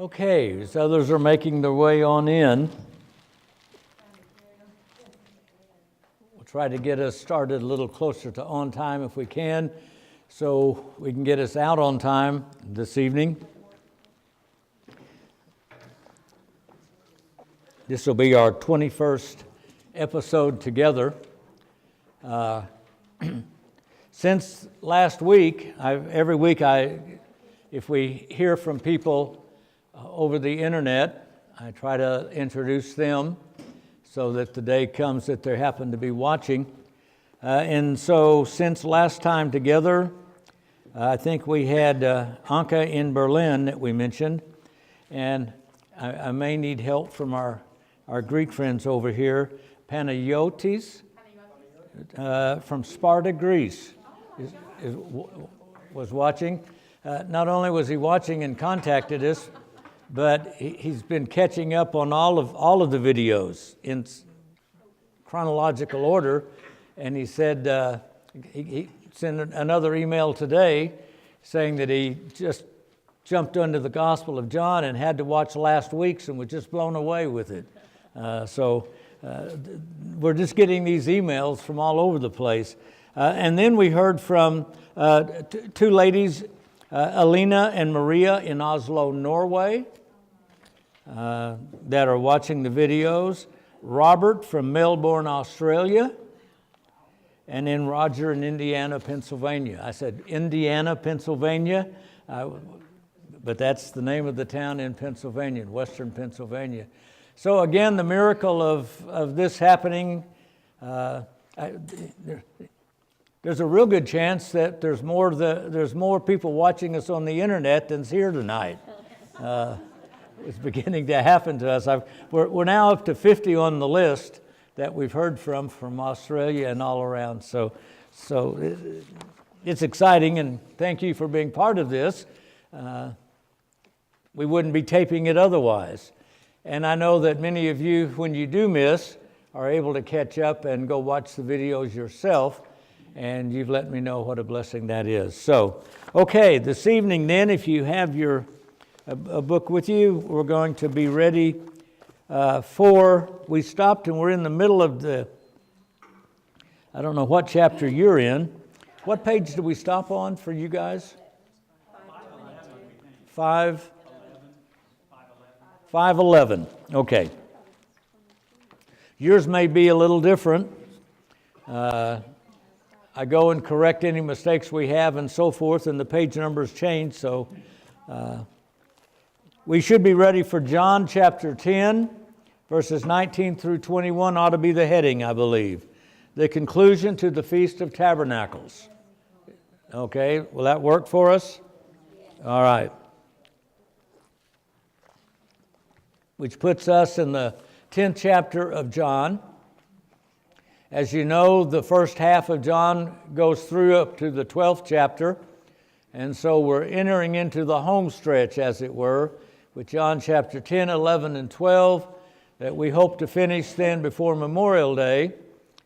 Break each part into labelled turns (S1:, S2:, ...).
S1: Okay, as others are making their way on in, we'll try to get us started a little closer to on time if we can, so we can get us out on time this evening. This will be our 21st episode together. Since last week, every week if we hear from people over the internet, I try to introduce them so that the day comes that they happen to be watching. And so since last time together, I think we had Anka in Berlin that we mentioned, and I may need help from our Greek friends over here. Panayotis from Sparta, Greece, was watching. Not only was he watching and contacted us, but he's been catching up on all of the videos in chronological order. And he said he sent another email today saying that he just jumped into the Gospel of John and had to watch last week's and was just blown away with it. So we're just getting these emails from all over the place. And then we heard from two ladies, Alina and Maria in Oslo, Norway, that are watching the videos. Robert from Melbourne, Australia. And then Roger in Indiana, Pennsylvania. I said Indiana, Pennsylvania, but that's the name of the town in Pennsylvania, in western Pennsylvania. So again, the miracle of this happening, there's a real good chance that there's more people watching us on the internet than's here tonight. It's beginning to happen to us. We're now up to 50 on the list that we've heard from Australia and all around. So it's exciting, and thank you for being part of this. We wouldn't be taping it otherwise. And I know that many of you, when you do miss, are able to catch up and go watch the videos yourself, and you've let me know what a blessing that is. So, okay, this evening then, if you have a book with you, we're going to be ready we stopped and we're in the middle of I don't know what chapter you're in. What page did we stop on for you guys? 511. Okay. Yours may be a little different. I go and correct any mistakes we have and so forth, and the page numbers change, so we should be ready for John chapter 10, verses 19 through 21 ought to be the heading, I believe. The conclusion to the Feast of Tabernacles. Okay, will that work for us? All right. Which puts us in the 10th chapter of John. As you know, the first half of John goes through up to the 12th chapter, and so we're entering into the home stretch, as it were, with John chapter 10, 11, and 12, that we hope to finish then before Memorial Day,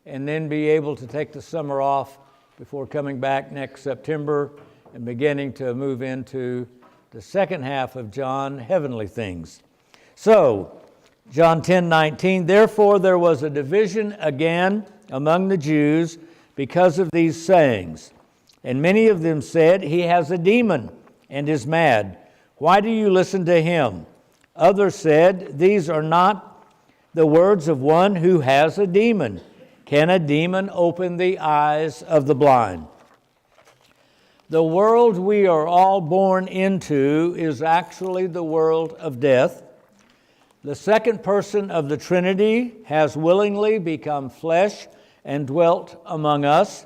S1: and then be able to take the summer off before coming back next September and beginning to move into the second half of John, heavenly things. So, John 10:19, therefore there was a division again among the Jews because of these sayings. And many of them said, he has a demon and is mad. Why do you listen to him? Others said, these are not the words of one who has a demon. Can a demon open the eyes of the blind? The world we are all born into is actually the world of death. The second person of the Trinity has willingly become flesh and dwelt among us.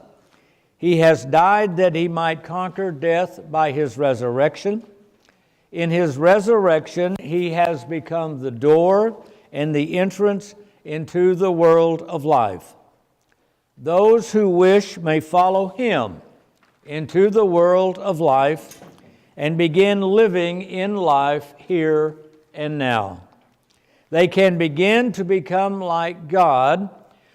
S1: He has died that he might conquer death by his resurrection. In his resurrection, he has become the door and the entrance into the world of life. Those who wish may follow him into the world of life and begin living in life here and now. They can begin to become like God,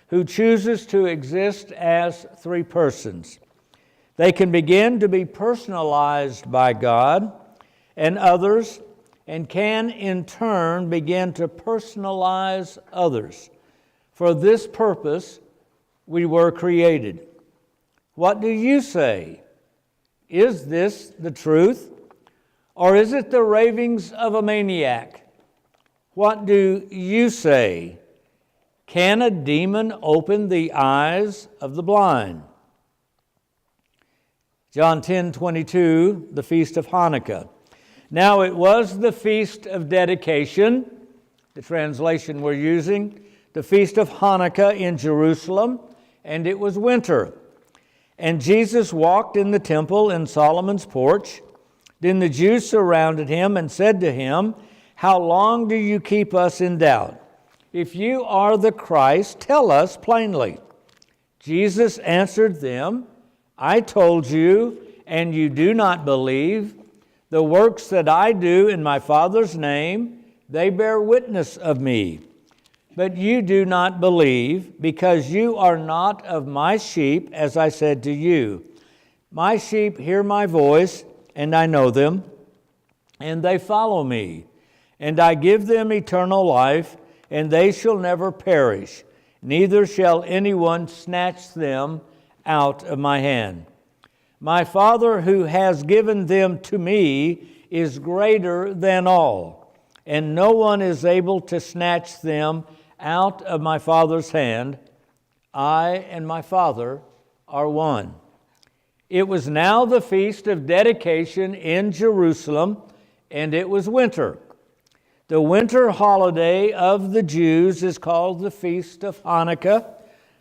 S1: who chooses to exist as three persons. They can begin to be personalized by God and others and can in turn begin to personalize others. For this purpose we were created. What do you say? Is this the truth? Or is it the ravings of a maniac? What do you say? Can a demon open the eyes of the blind? John 10:22, the Feast of Hanukkah. Now it was the Feast of Dedication, the translation we're using, the Feast of Hanukkah in Jerusalem, and it was winter. And Jesus walked in the temple in Solomon's porch. Then the Jews surrounded him and said to him, "How long do you keep us in doubt? If you are the Christ, tell us plainly." Jesus answered them, "I told you, and you do not believe. The works that I do in my Father's name, they bear witness of me. But you do not believe, because you are not of my sheep, as I said to you. My sheep hear my voice, and I know them, and they follow me. And I give them eternal life, and they shall never perish, neither shall anyone snatch them out of my hand. My Father who has given them to me is greater than all, and no one is able to snatch them out of my Father's hand. I and my Father are one." It was now the Feast of Dedication in Jerusalem, and it was winter. The winter holiday of the Jews is called the Feast of Hanukkah,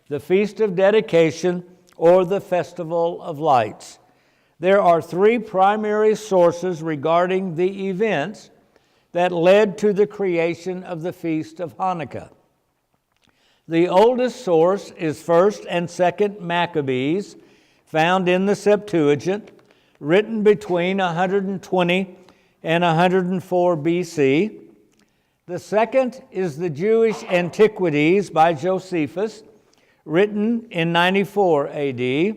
S1: the Feast of Dedication, or the Festival of Lights. There are three primary sources regarding the events that led to the creation of the Feast of Hanukkah. The oldest source is 1st and 2nd Maccabees, found in the Septuagint, written between 120 and 104 BC. The second is the Jewish Antiquities by Josephus, written in 94 AD.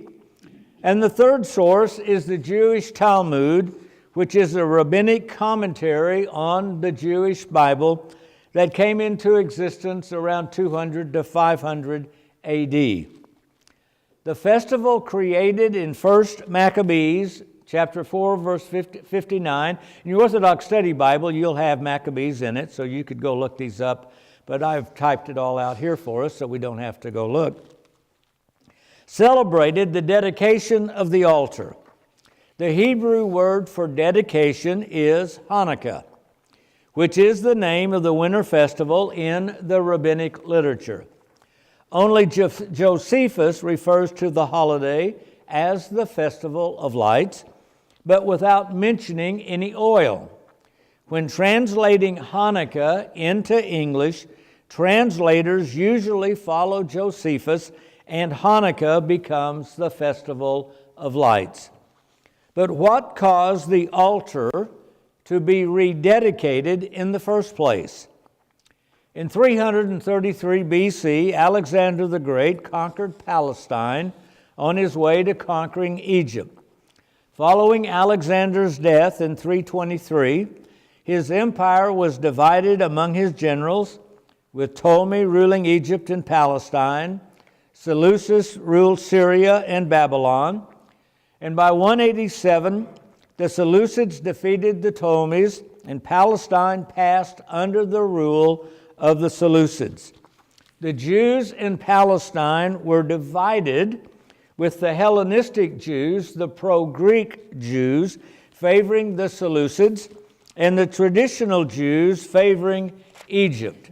S1: And the third source is the Jewish Talmud, which is a rabbinic commentary on the Jewish Bible that came into existence around 200 to 500 AD. The festival created in 1st Maccabees, chapter 4, verse 59. In your Orthodox study Bible, you'll have Maccabees in it, so you could go look these up. But I've typed it all out here for us, so we don't have to go look. Celebrated the dedication of the altar. The Hebrew word for dedication is Hanukkah, which is the name of the winter festival in the rabbinic literature. Only Josephus refers to the holiday as the Festival of Lights, but without mentioning any oil. When translating Hanukkah into English, translators usually follow Josephus, and Hanukkah becomes the Festival of Lights. But what caused the altar to be rededicated in the first place? In 333 BC, Alexander the Great conquered Palestine on his way to conquering Egypt. Following Alexander's death in 323, his empire was divided among his generals, with Ptolemy ruling Egypt and Palestine, Seleucus ruled Syria and Babylon, and by 187, the Seleucids defeated the Ptolemies, and Palestine passed under the rule of the Seleucids. The Jews in Palestine were divided, with the Hellenistic Jews, the pro-Greek Jews, favoring the Seleucids, and the traditional Jews favoring Egypt.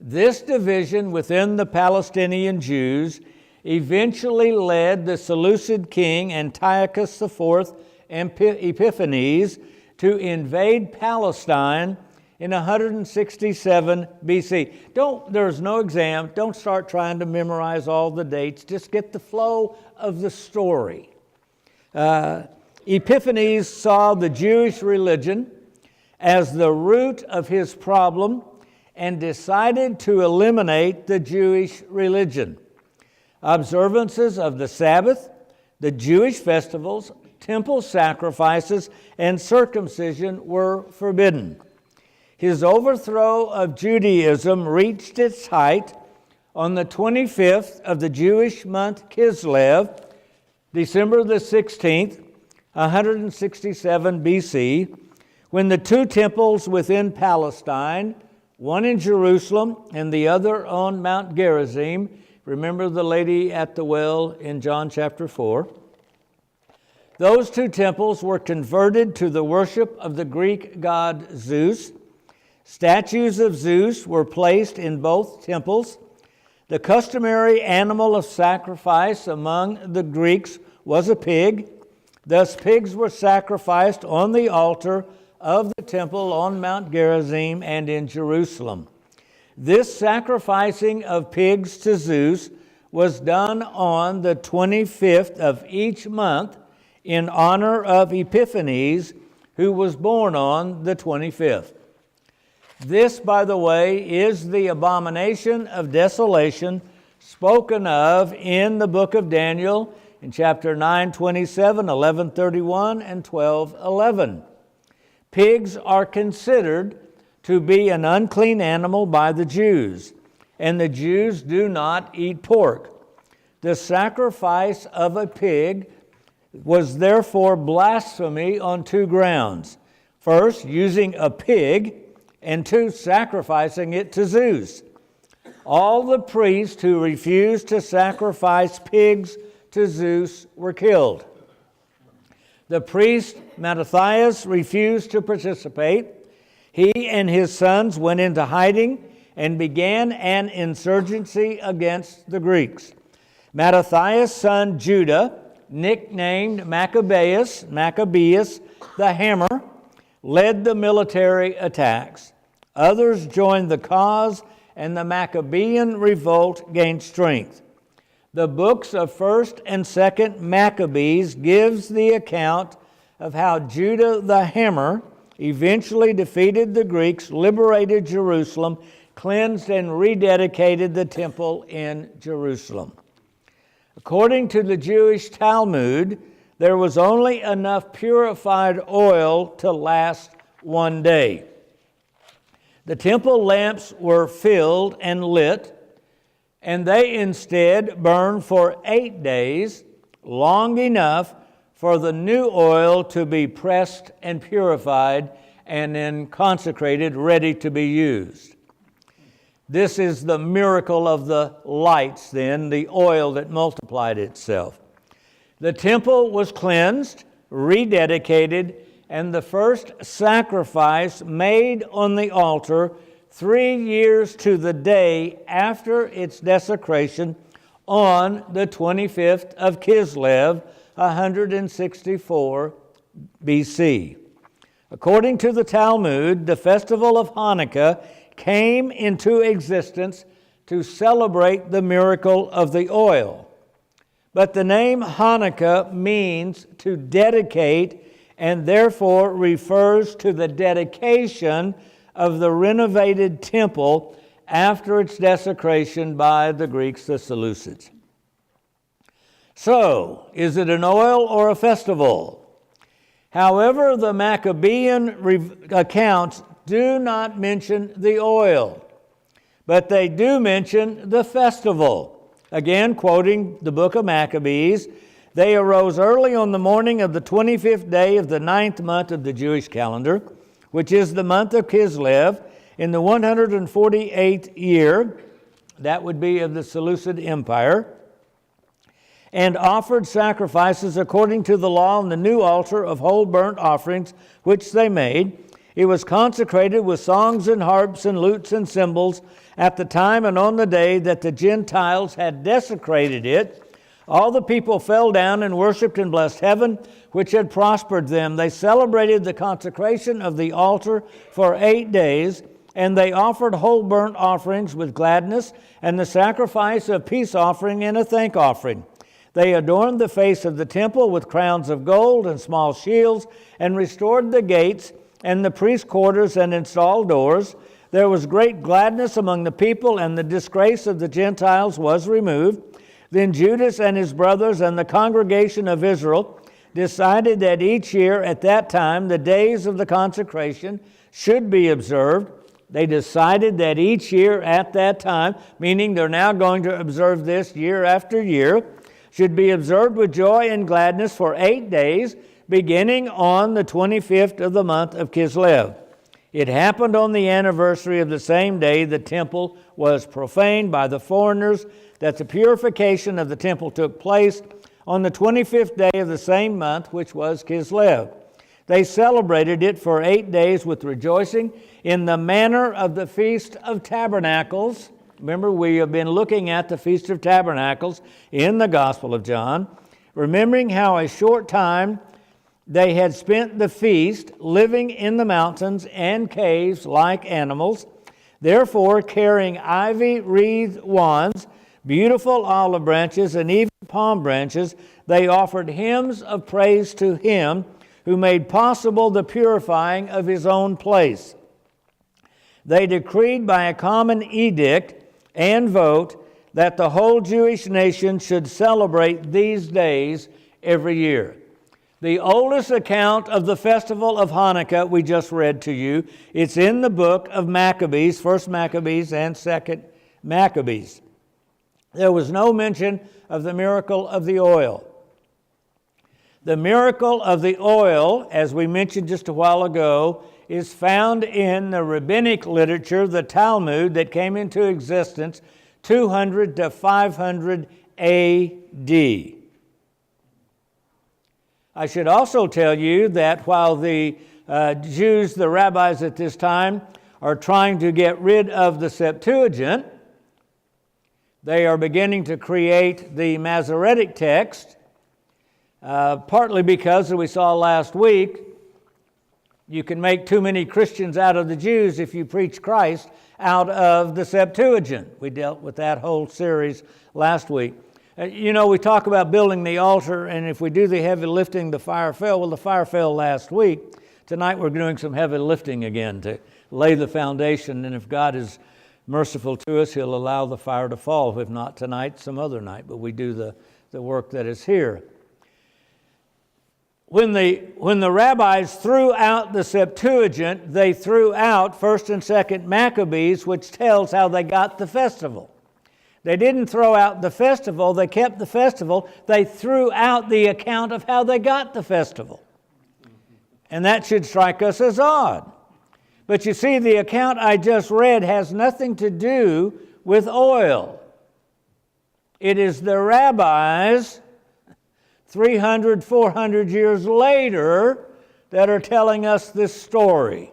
S1: This division within the Palestinian Jews eventually led the Seleucid king Antiochus IV Epiphanes to invade Palestine in 167 BC. There's no exam. Don't start trying to memorize all the dates. Just get the flow of the story. Epiphanes saw the Jewish religion as the root of his problem and decided to eliminate the Jewish religion. Observances of the Sabbath, the Jewish festivals, temple sacrifices and circumcision were forbidden. His overthrow of Judaism reached its height on the 25th of the Jewish month Kislev, December the 16th, 167 BC, when the two temples within Palestine, one in Jerusalem and the other on Mount Gerizim, remember the lady at the well in John chapter 4, those two temples were converted to the worship of the Greek god Zeus. Statues of Zeus were placed in both temples. The customary animal of sacrifice among the Greeks was a pig. Thus, pigs were sacrificed on the altar of the temple on Mount Gerizim and in Jerusalem. This sacrificing of pigs to Zeus was done on the 25th of each month in honor of Epiphanes, who was born on the 25th. This, by the way, is the abomination of desolation spoken of in the book of Daniel in chapter 9:27, 11:31, and 12:11. Pigs are considered to be an unclean animal by the Jews, and the Jews do not eat pork. The sacrifice of a pig was therefore blasphemy on two grounds. First, using a pig, and two, sacrificing it to Zeus. All the priests who refused to sacrifice pigs to Zeus were killed. The priest Mattathias refused to participate. He and his sons went into hiding and began an insurgency against the Greeks. Mattathias' son Judah, nicknamed Maccabeus the Hammer, led the military attacks. Others joined the cause, and the Maccabean revolt gained strength. The books of 1st and 2nd Maccabees gives the account of how Judah the Hammer eventually defeated the Greeks, liberated Jerusalem, cleansed and rededicated the temple in Jerusalem. According to the Jewish Talmud, there was only enough purified oil to last one day. The temple lamps were filled and lit, and they instead burned for 8 days, long enough for the new oil to be pressed and purified and then consecrated, ready to be used. This is the miracle of the lights then, the oil that multiplied itself. The temple was cleansed, rededicated, and the first sacrifice made on the altar 3 years to the day after its desecration on the 25th of Kislev, 164 BC. According to the Talmud, the festival of Hanukkah came into existence to celebrate the miracle of the oil. But the name Hanukkah means to dedicate, and therefore refers to the dedication of the renovated temple after its desecration by the Greeks, the Seleucids. So, is it an oil or a festival? However, the Maccabean accounts do not mention the oil, but they do mention the festival. Again, quoting the book of Maccabees, they arose early on the morning of the 25th day of the 9th month of the Jewish calendar, which is the month of Kislev, in the 148th year, that would be of the Seleucid Empire, and offered sacrifices according to the law on the new altar of whole burnt offerings, which they made. It was consecrated with songs and harps and lutes and cymbals at the time and on the day that the Gentiles had desecrated it. All the people fell down and worshipped and blessed heaven, which had prospered them. They celebrated the consecration of the altar for 8 days, and they offered whole burnt offerings with gladness, and the sacrifice of peace offering and a thank offering. They adorned the face of the temple with crowns of gold and small shields, and restored the gates and the priest's quarters and installed doors. There was great gladness among the people, and the disgrace of the Gentiles was removed. Then Judas and his brothers and the congregation of Israel decided that each year at that time the days of the consecration should be observed. They decided that each year at that time, meaning they're now going to observe this year after year, should be observed with joy and gladness for 8 days, beginning on the 25th of the month of Kislev. It happened on the anniversary of the same day the temple was profaned by the foreigners, that the purification of the temple took place on the 25th day of the same month, which was Kislev. They celebrated it for 8 days with rejoicing in the manner of the Feast of Tabernacles. Remember, we have been looking at the Feast of Tabernacles in the Gospel of John, remembering how a short time they had spent the feast living in the mountains and caves like animals. Therefore, carrying ivy-wreathed wands, beautiful olive branches, and even palm branches, they offered hymns of praise to Him who made possible the purifying of His own place. They decreed by a common edict and vote that the whole Jewish nation should celebrate these days every year. The oldest account of the festival of Hanukkah we just read to you. It's in the book of Maccabees, 1st Maccabees and 2nd Maccabees. There was no mention of the miracle of the oil. The miracle of the oil, as we mentioned just a while ago, is found in the rabbinic literature, the Talmud, that came into existence 200 to 500 A.D. I should also tell you that while the Jews, the rabbis at this time, are trying to get rid of the Septuagint, they are beginning to create the Masoretic text, partly because, as we saw last week, you can make too many Christians out of the Jews if you preach Christ out of the Septuagint. We dealt with that whole series last week. We talk about building the altar, and if we do the heavy lifting, the fire fell. Well, the fire fell last week. Tonight we're doing some heavy lifting again to lay the foundation, and if God is merciful to us, He'll allow the fire to fall. If not tonight, some other night, but we do the work that is here. When the rabbis threw out the Septuagint, they threw out 1st and 2nd Maccabees, which tells how they got the festival. They didn't throw out the festival, they kept the festival. They threw out the account of how they got the festival. And that should strike us as odd. But you see, the account I just read has nothing to do with oil. It is the rabbis 300, 400 years later that are telling us this story.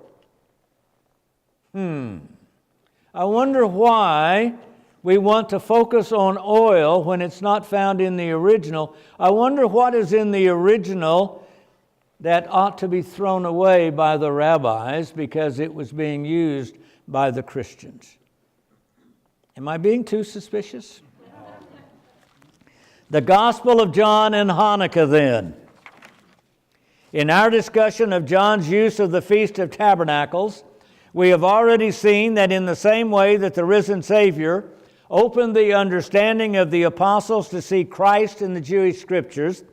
S1: I wonder why we want to focus on oil when it's not found in the original. I wonder what is in the original that ought to be thrown away by the rabbis because it was being used by the Christians. Am I being too suspicious? The Gospel of John and Hanukkah, then. In our discussion of John's use of the Feast of Tabernacles, we have already seen that in the same way that the risen Savior opened the understanding of the apostles to see Christ in the Jewish Scriptures,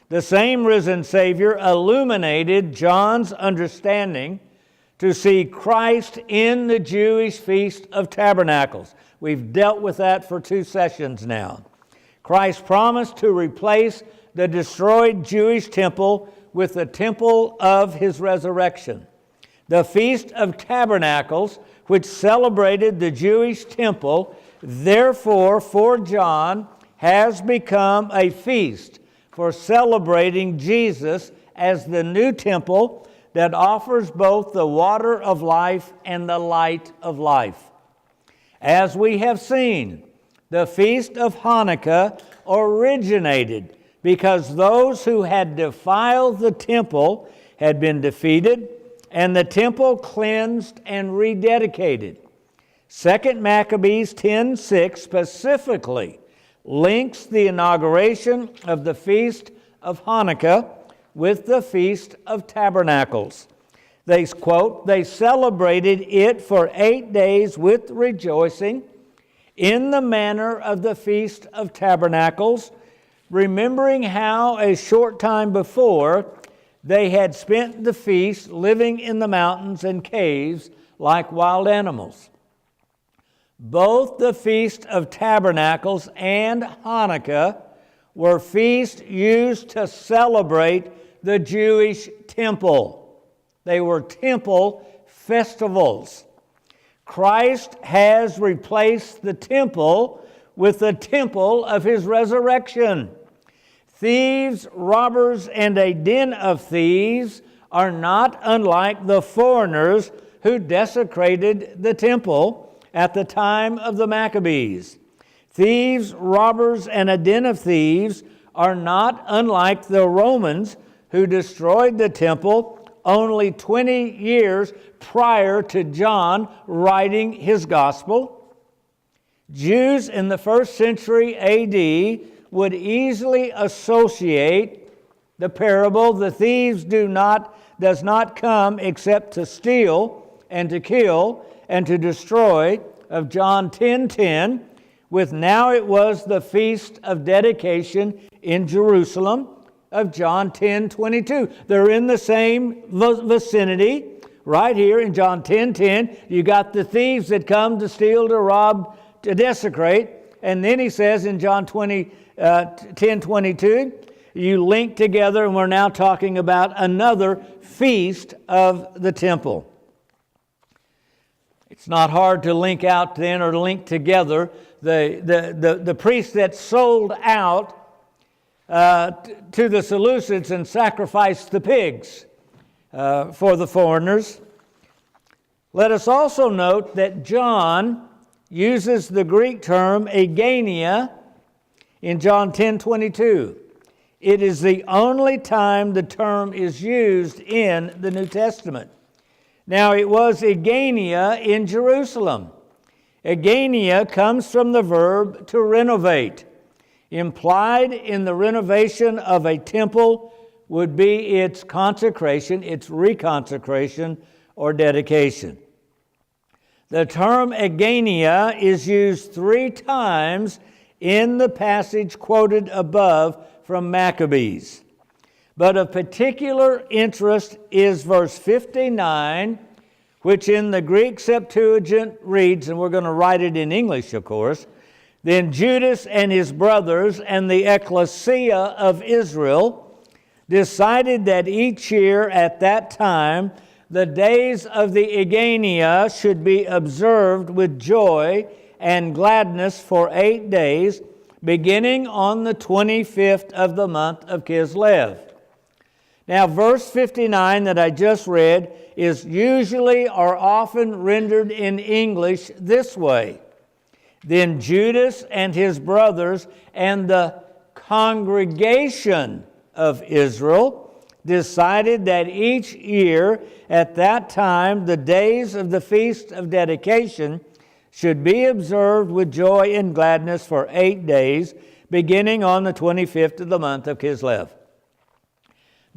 S1: the same risen Savior illuminated John's understanding to see Christ in the Jewish Feast of Tabernacles. We've dealt with that for 2 sessions now. Christ promised to replace the destroyed Jewish temple with the temple of His resurrection. The Feast of Tabernacles, which celebrated the Jewish temple, therefore, for John, has become a feast for celebrating Jesus as the new temple that offers both the water of life and the light of life. As we have seen, the Feast of Hanukkah originated because those who had defiled the temple had been defeated and the temple cleansed and rededicated. 2 Maccabees 10:6 specifically links the inauguration of the Feast of Hanukkah with the Feast of Tabernacles. They quote, "They celebrated it for 8 days with rejoicing in the manner of the Feast of Tabernacles, remembering how a short time before they had spent the feast living in the mountains and caves like wild animals. Both the Feast of Tabernacles and Hanukkah were feasts used to celebrate the Jewish temple. They were temple festivals. Christ has replaced the temple with the temple of his resurrection. Thieves, robbers, and a den of thieves are not unlike the foreigners who desecrated the temple at the time of the Maccabees. Thieves, robbers, and a den of thieves are not unlike the Romans who destroyed the temple only 20 years prior to John writing his gospel. Jews in the first century A.D. would easily associate the parable, "The thieves does not come except to steal and to kill and to destroy," of John 10:10, with "Now it was the feast of dedication in Jerusalem," of John 10:22. They're in the same vicinity. Right here in John 10:10, you got the thieves that come to steal, to rob, to desecrate. And then he says in John 10:22, you link together, and we're now talking about another feast of the temple. It's not hard to link out then, or to link together the priests that sold out to the Seleucids and sacrificed the pigs for the foreigners. Let us also note that John uses the Greek term agenia in John 10:22. It is the only time the term is used in the New Testament. Now, it was agenia in Jerusalem. Agenia comes from the verb to renovate. Implied in the renovation of a temple would be its consecration, its reconsecration, or dedication. The term agenia is used 3 times in the passage quoted above from Maccabees. But of particular interest is verse 59, which in the Greek Septuagint reads, and we're going to write it in English, of course, "Then Judas and his brothers and the ecclesia of Israel decided that each year at that time the days of the agenia should be observed with joy and gladness for 8 days, beginning on the 25th of the month of Kislev." Now, verse 59 that I just read is usually or often rendered in English this way: "Then Judas and his brothers and the congregation of Israel decided that each year at that time the days of the Feast of Dedication should be observed with joy and gladness for 8 days, beginning on the 25th of the month of Kislev."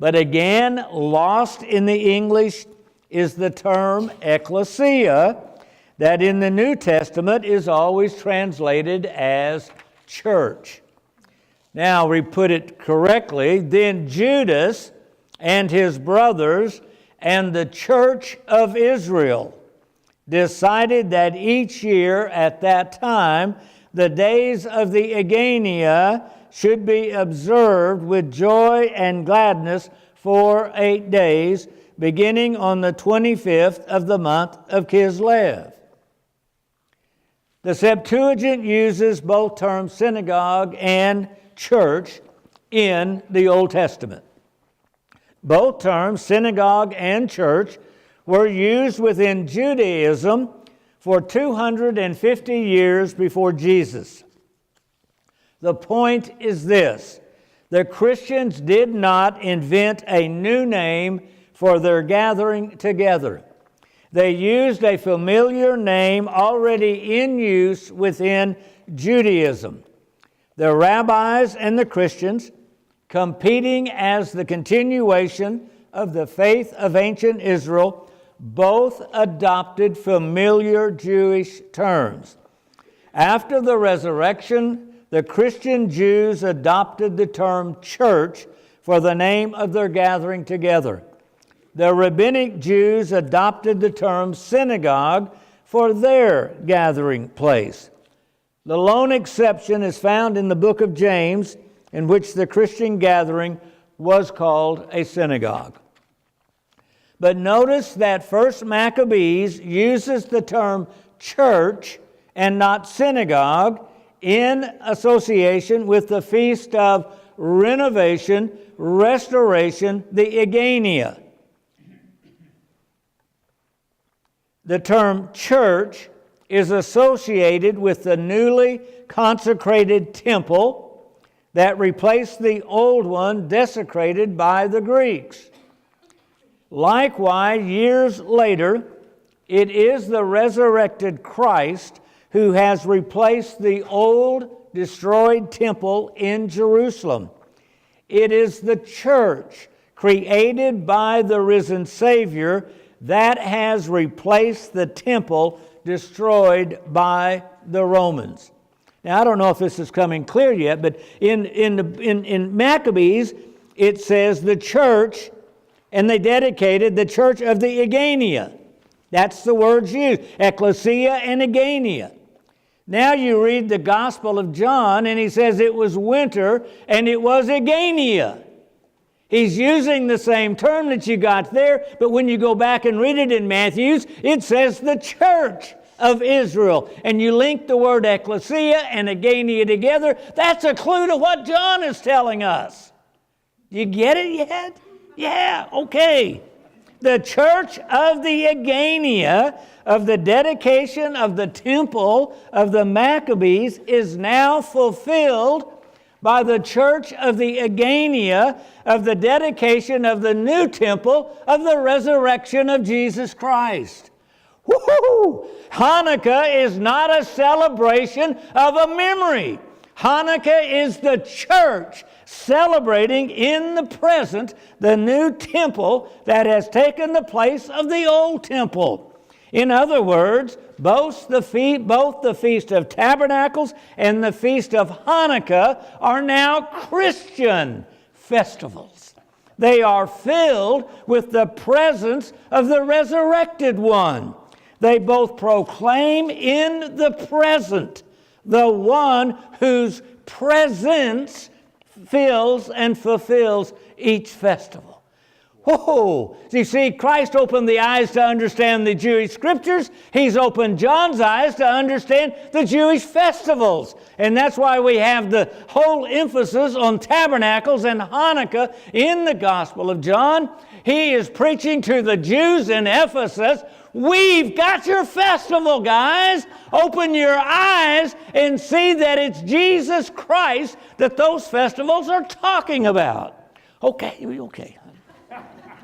S1: But again, lost in the English is the term ecclesia, that in the New Testament is always translated as church. Now, we put it correctly: "Then Judas and his brothers and the church of Israel decided that each year at that time the days of the agenia should be observed with joy and gladness for 8 days, beginning on the 25th of the month of Kislev." The Septuagint uses both terms synagogue and church in the Old Testament. Both terms, synagogue and church, were used within Judaism for 250 years before Jesus. The point is this: the Christians did not invent a new name for their gathering together. They used a familiar name already in use within Judaism. The rabbis and the Christians, competing as the continuation of the faith of ancient Israel, both adopted familiar Jewish terms. After the resurrection, the Christian Jews adopted the term church for the name of their gathering together. The rabbinic Jews adopted the term synagogue for their gathering place. The lone exception is found in the book of James, in which the Christian gathering was called a synagogue. But notice that 1 Maccabees uses the term church and not synagogue in association with the Feast of Renovation, Restoration, the Egania. The term church is associated with the newly consecrated temple that replaced the old one desecrated by the Greeks. Likewise, years later, it is the resurrected Christ who has replaced the old destroyed temple in Jerusalem. It is the church created by the risen Savior that has replaced the temple destroyed by the Romans. Now, I don't know if this is coming clear yet, but in Maccabees, it says the church, and they dedicated the church of the Egania. That's the words used, ecclesia and Egania. Now you read the Gospel of John, and he says it was winter, and it was Egania. He's using the same term that you got there, but when you go back and read it in Matthew's, it says the church of Israel. And you link the word ecclesia and Egania together. That's a clue to what John is telling us. You get it yet? Yeah, okay. The church of the Egania, of the dedication of the temple of the Maccabees, is now fulfilled by the church of the Egania, of the dedication of the new temple of the resurrection of Jesus Christ. Woo-hoo! Hanukkah is not a celebration of a memory. Hanukkah is the church celebrating in the present the new temple that has taken the place of the old temple. In other words, both the Feast of Tabernacles and the Feast of Hanukkah are now Christian festivals. They are filled with the presence of the resurrected one. They both proclaim in the present the one whose presence fills and fulfills each festival. Whoa! You see, Christ opened the eyes to understand the Jewish scriptures. He's opened John's eyes to understand the Jewish festivals. And that's why we have the whole emphasis on Tabernacles and Hanukkah in the Gospel of John. He is preaching to the Jews in Ephesus. We've got your festival, guys. Open your eyes and see that it's Jesus Christ that those festivals are talking about. Okay.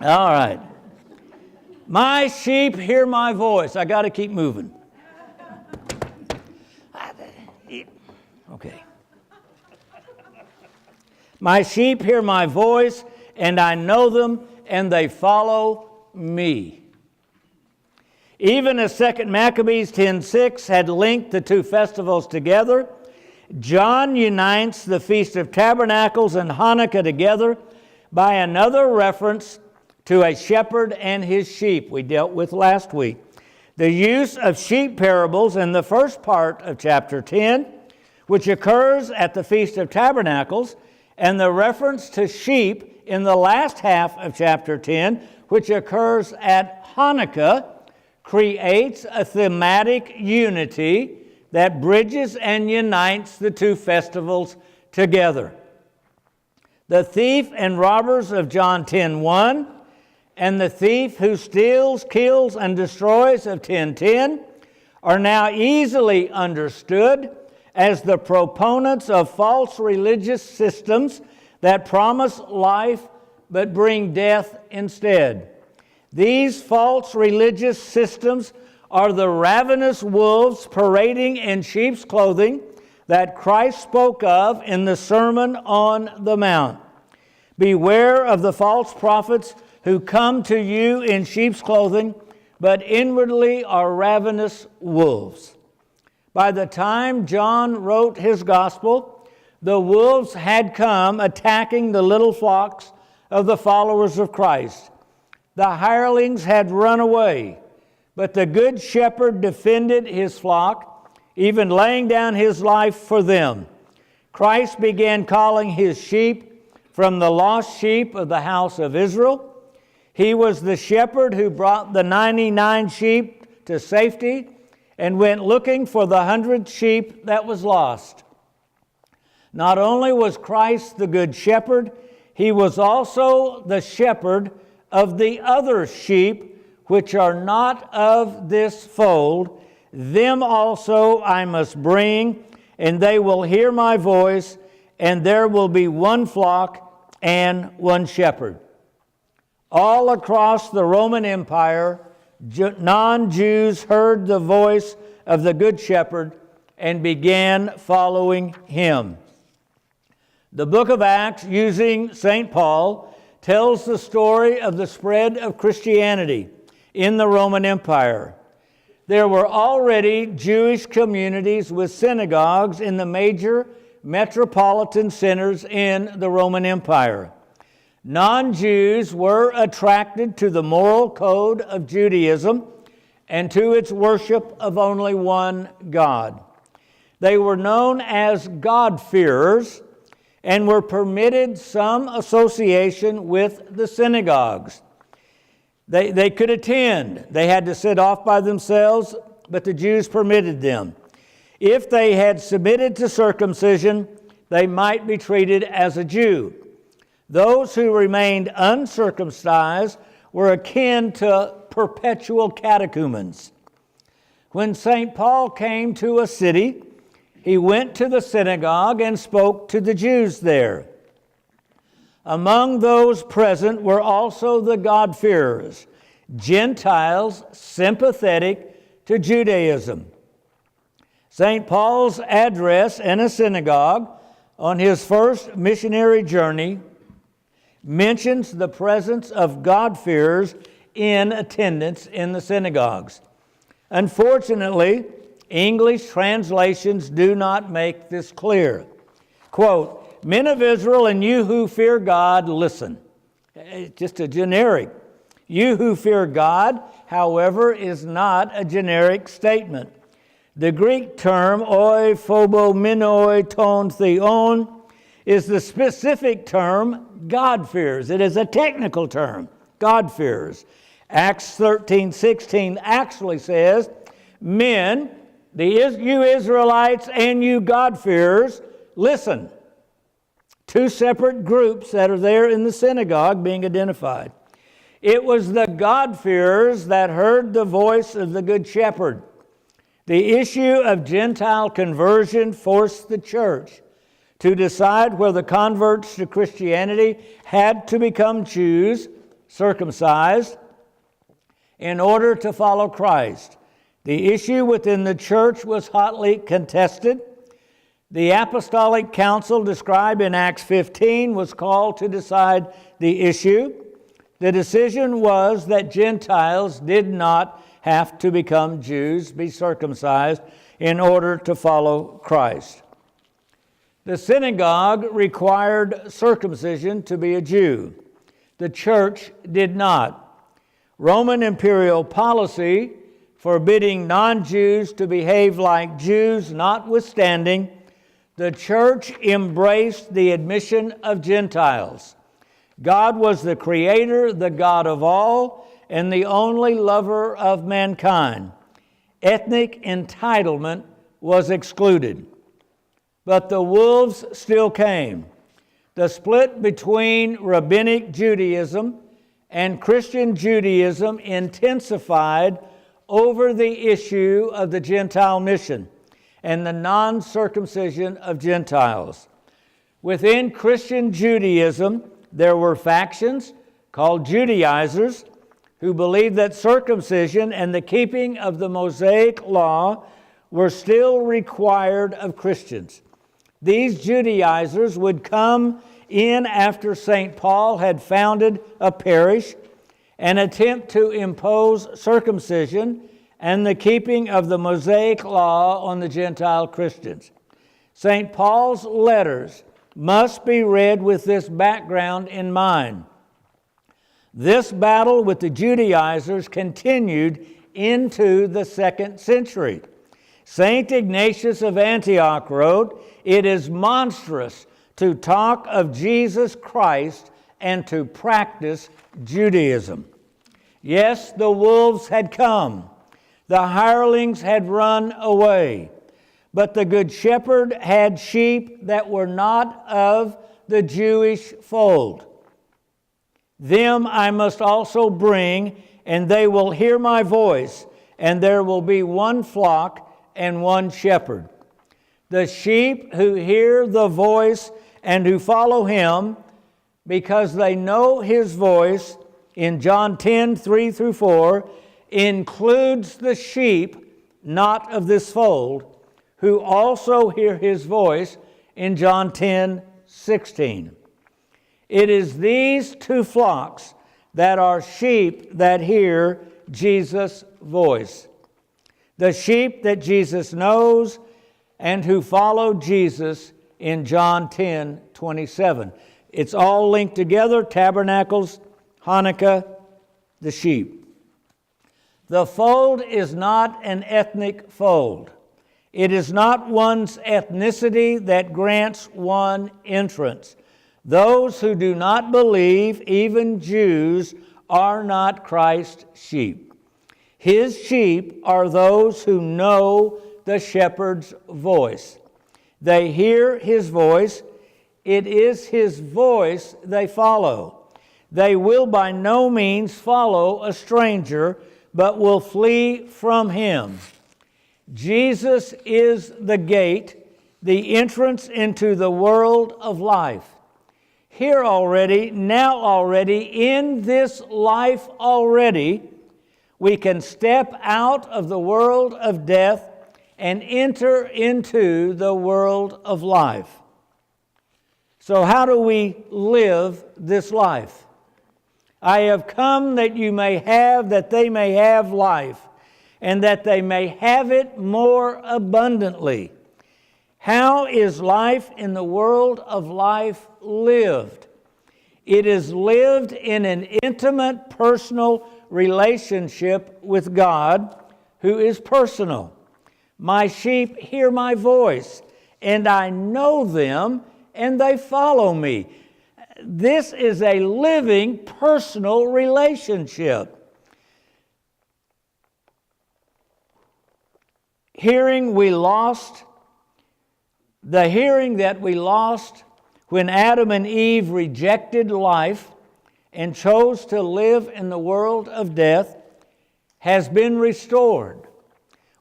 S1: All right. My sheep hear my voice. I got to keep moving. Okay. My sheep hear my voice, and I know them, and they follow me. Even as 2 Maccabees 10:6 had linked the two festivals together, John unites the Feast of Tabernacles and Hanukkah together by another reference to a shepherd and his sheep we dealt with last week. The use of sheep parables in the first part of chapter 10, which occurs at the Feast of Tabernacles, and the reference to sheep in the last half of chapter 10, which occurs at Hanukkah, creates a thematic unity that bridges and unites the two festivals together. The thief and robbers of John 10:1 and the thief who steals, kills, and destroys of 10:10 are now easily understood as the proponents of false religious systems that promise life but bring death instead. These false religious systems are the ravenous wolves parading in sheep's clothing that Christ spoke of in the Sermon on the Mount. Beware of the false prophets who come to you in sheep's clothing, but inwardly are ravenous wolves. By the time John wrote his gospel, the wolves had come attacking the little flocks of the followers of Christ. The hirelings had run away, but the good shepherd defended his flock, even laying down his life for them. Christ began calling his sheep from the lost sheep of the house of Israel. He was the shepherd who brought the 99 sheep to safety and went looking for the 100th sheep that was lost. Not only was Christ the good shepherd, he was also the shepherd of the other sheep which are not of this fold. Them also I must bring, and they will hear my voice, and there will be one flock and one shepherd. All across the Roman Empire, non-Jews heard the voice of the Good Shepherd and began following him. The book of Acts, using St. Paul, tells the story of the spread of Christianity in the Roman Empire. There were already Jewish communities with synagogues in the major metropolitan centers in the Roman Empire. Non-Jews were attracted to the moral code of Judaism and to its worship of only one God. They were known as God-fearers and were permitted some association with the synagogues. They could attend. They had to sit off by themselves, but the Jews permitted them. If they had submitted to circumcision, they might be treated as a Jew. Those who remained uncircumcised were akin to perpetual catechumens. When St. Paul came to a city, he went to the synagogue and spoke to the Jews there. Among those present were also the God-fearers, Gentiles sympathetic to Judaism. St. Paul's address in a synagogue on his first missionary journey mentions the presence of God-fearers in attendance in the synagogues. Unfortunately, English translations do not make this clear. Quote, "Men of Israel and you who fear God, listen." It's just a generic. You who fear God, however, is not a generic statement. The Greek term oi phobo minoi ton theon is the specific term God fears. It is a technical term, God fears. Acts 13:16 actually says, "Men, you Israelites and you God-fearers, listen." Two separate groups that are there in the synagogue being identified. It was the God-fearers that heard the voice of the Good Shepherd. The issue of Gentile conversion forced the church to decide whether converts to Christianity had to become Jews, circumcised, in order to follow Christ. The issue within the church was hotly contested. The Apostolic Council described in Acts 15 was called to decide the issue. The decision was that Gentiles did not have to become Jews, be circumcised, in order to follow Christ. The synagogue required circumcision to be a Jew. The church did not. Roman imperial policy forbidding non-Jews to behave like Jews notwithstanding, the church embraced the admission of Gentiles. God was the creator, the God of all, and the only lover of mankind. Ethnic entitlement was excluded. But the wolves still came. The split between Rabbinic Judaism and Christian Judaism intensified over the issue of the Gentile mission and the non-circumcision of Gentiles. Within Christian Judaism, there were factions called Judaizers who believed that circumcision and the keeping of the Mosaic law were still required of Christians. These Judaizers would come in after St. Paul had founded a parish and attempt to impose circumcision and the keeping of the Mosaic law on the Gentile Christians. St. Paul's letters must be read with this background in mind. This battle with the Judaizers continued into the 2nd century. St. Ignatius of Antioch wrote, "It is monstrous to talk of Jesus Christ and to practice Judaism." Yes, the wolves had come. The hirelings had run away. But the Good Shepherd had sheep that were not of the Jewish fold. Them I must also bring, and they will hear my voice, and there will be one flock and one shepherd. The sheep who hear the voice and who follow him, because they know his voice, in John 10, 3 through 4, includes the sheep not of this fold, who also hear his voice, in John 10, 16. It is these two flocks that are sheep that hear Jesus' voice. The sheep that Jesus knows and who follow Jesus in John 10, 27. It's all linked together, Tabernacles, Hanukkah, the sheep. The fold is not an ethnic fold. It is not one's ethnicity that grants one entrance. Those who do not believe, even Jews, are not Christ's sheep. His sheep are those who know the shepherd's voice. They hear his voice. It is his voice they follow. They will by no means follow a stranger, but will flee from him. Jesus is the gate, the entrance into the world of life. Here already, now already, in this life already, we can step out of the world of death and enter into the world of life. So how do we live this life? I have come that you may have, that they may have life, and that they may have it more abundantly. How is life in the world of life lived? It is lived in an intimate, personal relationship with God, who is personal. My sheep hear my voice, and I know them, and they follow me. This is a living, personal relationship. The hearing that we lost when Adam and Eve rejected life and chose to live in the world of death has been restored.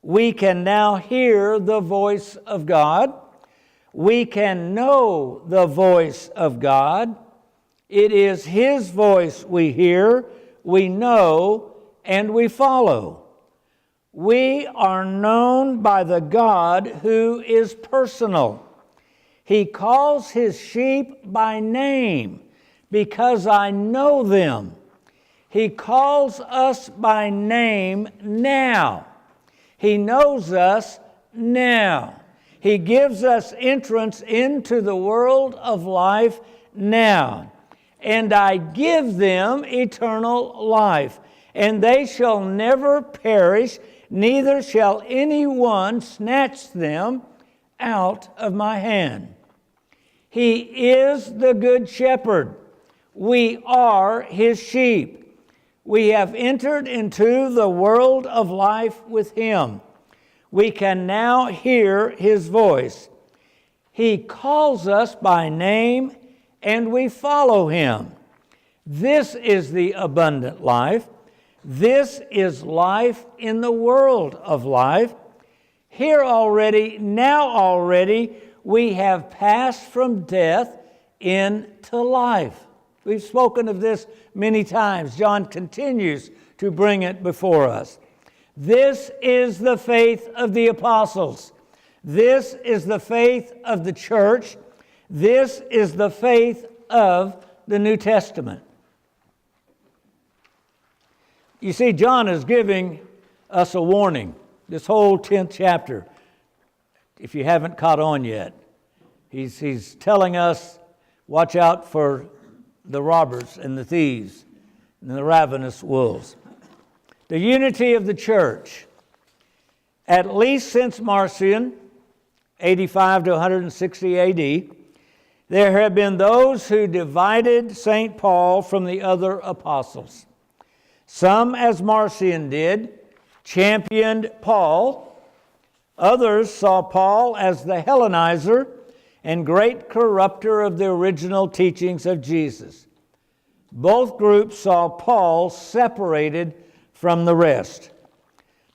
S1: We can now hear the voice of God. We can know the voice of God. It is his voice we hear, we know, and we follow. We are known by the God who is personal. He calls his sheep by name because I know them. He calls us by name now. He knows us now. He gives us entrance into the world of life now. And I give them eternal life, and they shall never perish, neither shall anyone snatch them out of my hand. He is the good shepherd. We are his sheep. We have entered into the world of life with him. We can now hear his voice. He calls us by name, and we follow him. This is the abundant life. This is life in the world of life. Here already, now already, we have passed from death into life. We've spoken of this many times. John continues to bring it before us. This is the faith of the apostles. This is the faith of the church. This is the faith of the New Testament. You see, John is giving us a warning. This whole 10th chapter, if you haven't caught on yet, He's telling us, watch out for the robbers and the thieves and the ravenous wolves. The unity of the church. At least since Marcion, 85 to 160 AD, there have been those who divided St. Paul from the other apostles. Some, as Marcion did, championed Paul. Others saw Paul as the Hellenizer and great corrupter of the original teachings of Jesus. Both groups saw Paul separated from the rest.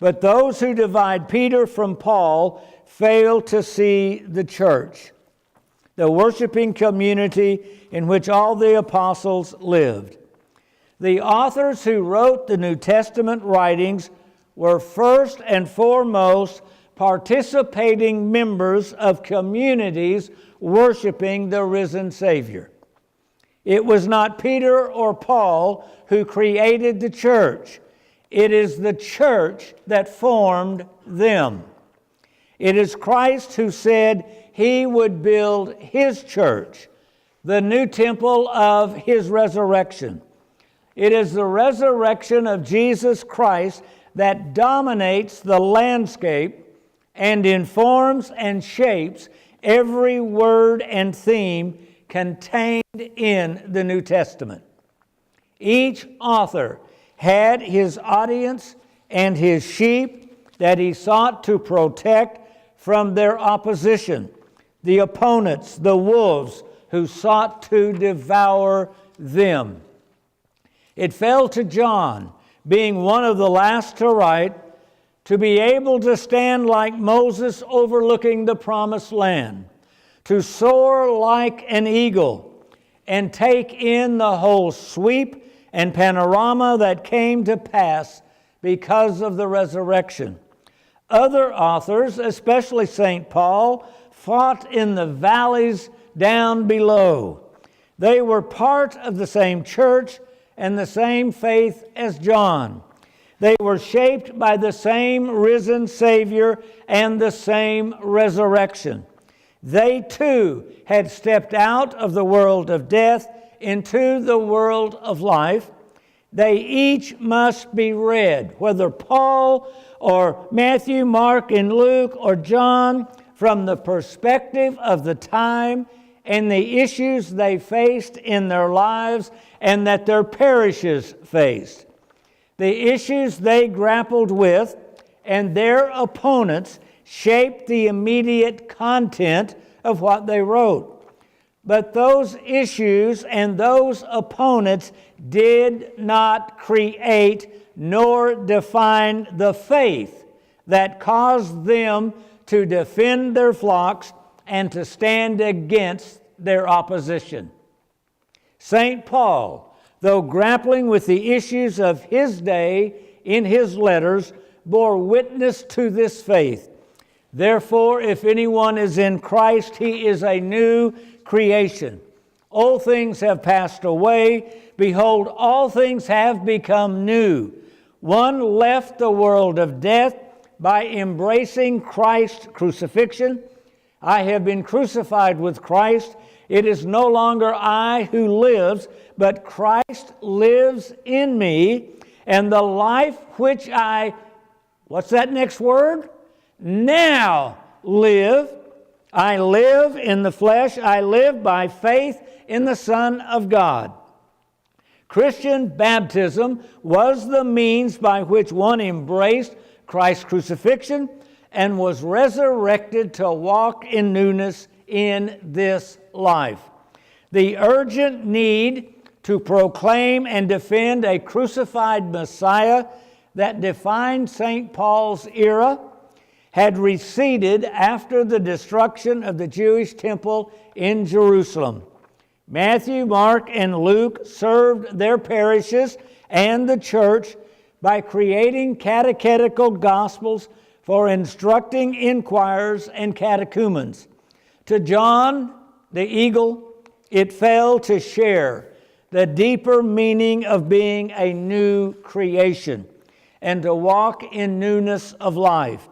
S1: But those who divide Peter from Paul fail to see the church, the worshiping community in which all the apostles lived. The authors who wrote the New Testament writings were first and foremost participating members of communities worshiping the risen Savior. It was not Peter or Paul who created the church. It is the church that formed them. It is Christ who said he would build his church, the new temple of his resurrection. It is the resurrection of Jesus Christ that dominates the landscape and informs and shapes every word and theme contained in the New Testament. Each author had his audience and his sheep that he sought to protect from their opposition, the opponents, the wolves who sought to devour them. It fell to John, being one of the last to write, to be able to stand like Moses overlooking the promised land, to soar like an eagle, and take in the whole sweep and panorama that came to pass because of the resurrection. Other authors, especially St. Paul, fought in the valleys down below. They were part of the same church and the same faith as John. They were shaped by the same risen Savior and the same resurrection. They too had stepped out of the world of death into the world of life. They each must be read, whether Paul or Matthew, Mark, and Luke, or John, from the perspective of the time and the issues they faced in their lives and that their parishes faced. The issues they grappled with and their opponents shaped the immediate content of what they wrote. But those issues and those opponents did not create nor define the faith that caused them to defend their flocks and to stand against their opposition. St. Paul, though grappling with the issues of his day in his letters, bore witness to this faith. Therefore, if anyone is in Christ, he is a new creation. Old things have passed away. Behold, all things have become new. One left the world of death by embracing Christ's crucifixion. I have been crucified with Christ. It is no longer I who lives, but Christ lives in me. And the life which what's that next word? Now live. I live in the flesh. I live by faith in the Son of God. Christian baptism was the means by which one embraced Christ's crucifixion and was resurrected to walk in newness in this life. The urgent need to proclaim and defend a crucified Messiah that defined St. Paul's era had receded after the destruction of the Jewish temple in Jerusalem. Matthew, Mark, and Luke served their parishes and the church by creating catechetical gospels for instructing inquirers and catechumens. To John, the eagle, it fell to share the deeper meaning of being a new creation and to walk in newness of life.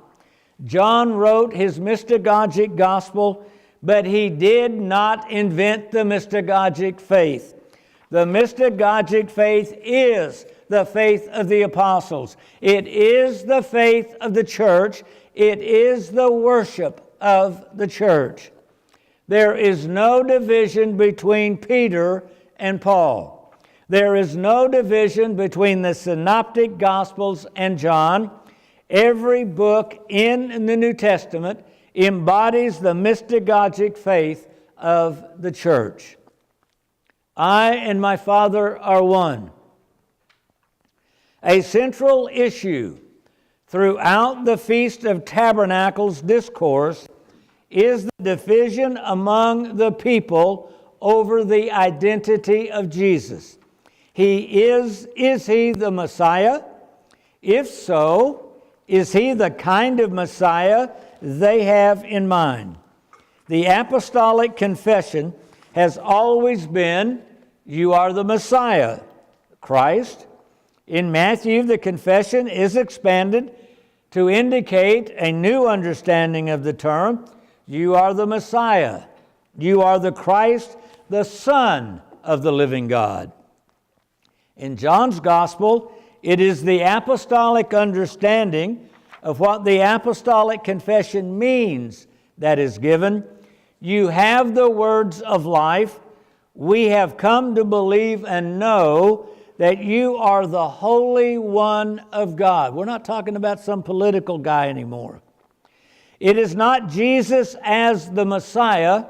S1: John wrote his Mystagogic gospel but he did not invent the mystagogic faith. The mystagogic faith is the faith of the apostles. It is the faith of the church. It is the worship of the church. There is no division between Peter and Paul. There is no division between the synoptic gospels and John. Every book in the New Testament embodies the mystagogic faith of the church. I and my Father are one. A central issue throughout the Feast of Tabernacles discourse is the division among the people over the identity of Jesus. Is he the Messiah? If so, is he the kind of Messiah they have in mind? The apostolic confession has always been, you are the Messiah, Christ. In Matthew, the confession is expanded to indicate a new understanding of the term, you are the Messiah. You are the Christ, the Son of the living God. In John's Gospel, it is the apostolic understanding of what the apostolic confession means that is given. You have the words of life. We have come to believe and know that you are the Holy One of God. We're not talking about some political guy anymore. It is not Jesus as the Messiah,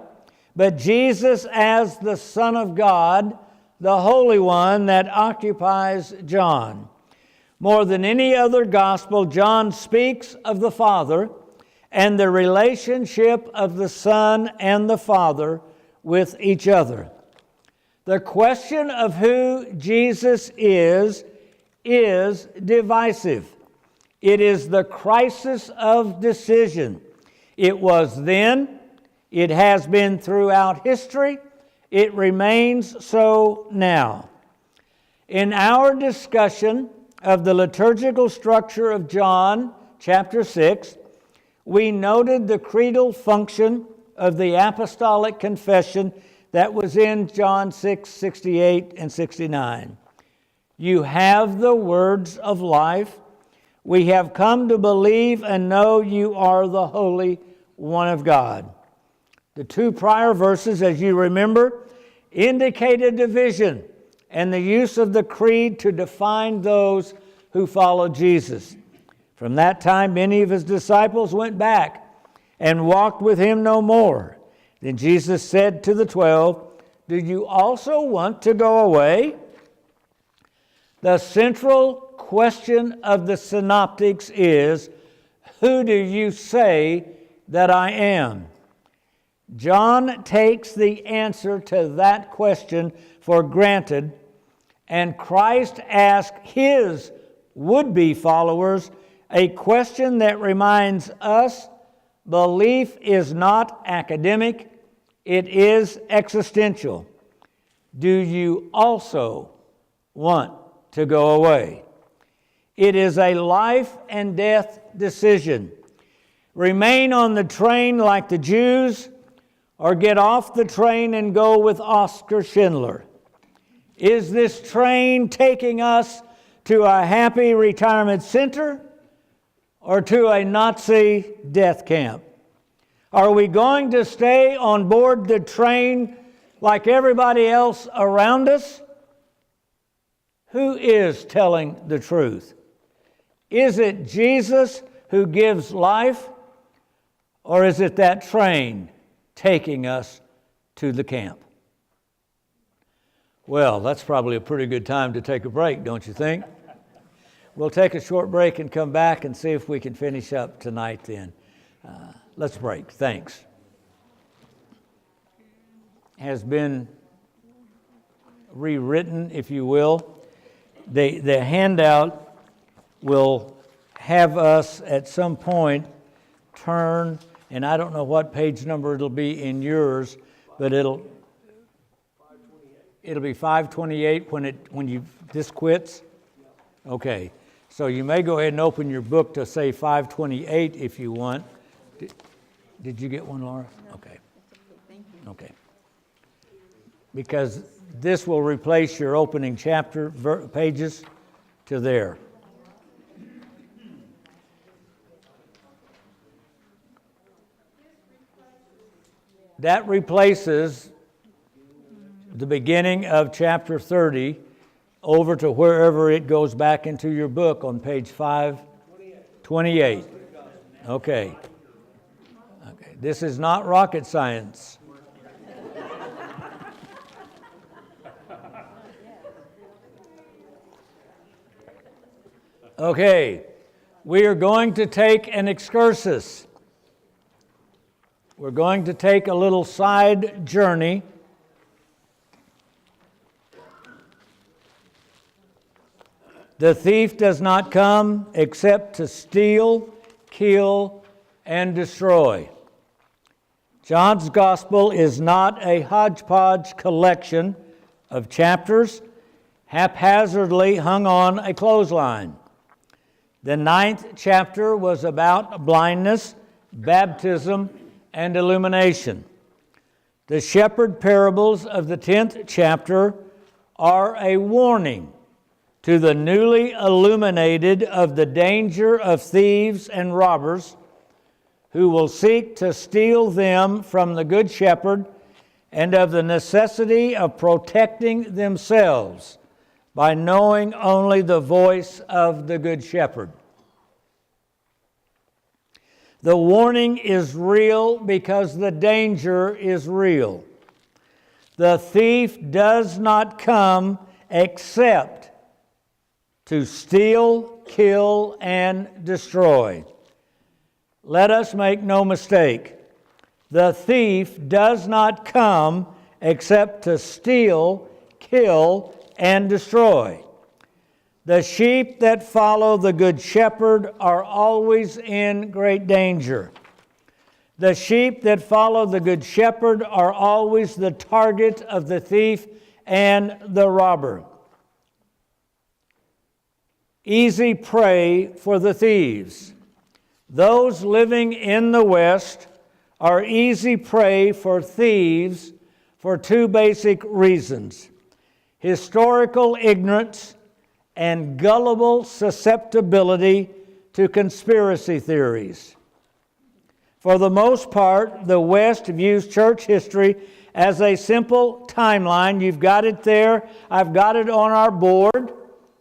S1: but Jesus as the Son of God, the Holy One that occupies John. More than any other gospel, John speaks of the Father and the relationship of the Son and the Father with each other. The question of who Jesus is divisive. It is the crisis of decision. It was then, it has been throughout history, it remains so now. In our discussion of the liturgical structure of John chapter 6, we noted the creedal function of the apostolic confession that was in John 6, 68 and 69. You have the words of life. We have come to believe and know you are the Holy One of God. The two prior verses, as you remember, indicate a division and the use of the creed to define those who follow Jesus. From that time, many of his disciples went back and walked with him no more. Then Jesus said to the 12, do you also want to go away? The central question of the synoptics is, who do you say that I am? John takes the answer to that question for granted, and Christ asks his would-be followers a question that reminds us belief is not academic, it is existential. Do you also want to go away? It is a life and death decision. Remain on the train like the Jews, or get off the train and go with Oskar Schindler. Is this train taking us to a happy retirement center or to a Nazi death camp? Are we going to stay on board the train like everybody else around us? Who is telling the truth? Is it Jesus who gives life, or is it that train taking us to the camp? Well, that's probably a pretty good time to take a break, don't you think? We'll take a short break and come back and see if we can finish up tonight then. Let's break. Thanks. Has been rewritten, if you will. The handout will have us at some point turn, and I don't know what page number it'll be in yours, but it'll be 528 when this quits? Okay. So you may go ahead and open your book to say 528 if you want. Did you get one, Laura? Okay. Okay. Because this will replace your opening chapter pages to there. That replaces the beginning of chapter 30 over to wherever it goes back into your book on page 528. Okay. This is not rocket science. Okay. We are going to take an excursus. We're going to take a little side journey. The thief does not come except to steal, kill, and destroy. John's Gospel is not a hodgepodge collection of chapters haphazardly hung on a clothesline. The 9th chapter was about blindness, baptism, and illumination. The shepherd parables of the 10th chapter are a warning to the newly illuminated of the danger of thieves and robbers who will seek to steal them from the Good Shepherd, and of the necessity of protecting themselves by knowing only the voice of the Good Shepherd. The warning is real because the danger is real. The thief does not come except to steal, kill, and destroy. Let us make no mistake. The thief does not come except to steal, kill, and destroy. The sheep that follow the Good Shepherd are always in great danger. The sheep that follow the Good Shepherd are always the target of the thief and the robber. Easy prey for the thieves. Those living in the West are easy prey for thieves for two basic reasons: historical ignorance and gullible susceptibility to conspiracy theories. For the most part, the West views church history as a simple timeline. You've got it there. I've got it on our board.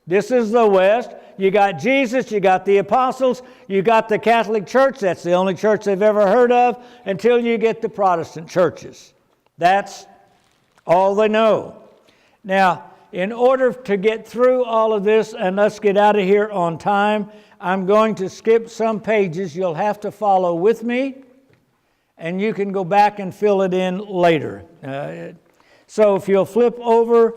S1: This is the West. You got Jesus, you got the apostles, you got the Catholic Church. That's the only church they've ever heard of until you get the Protestant churches. That's all they know. Now, in order to get through all of this, and let's get out of here on time, I'm going to skip some pages. You'll have to follow with me, and you can go back and fill it in later. So if you'll flip over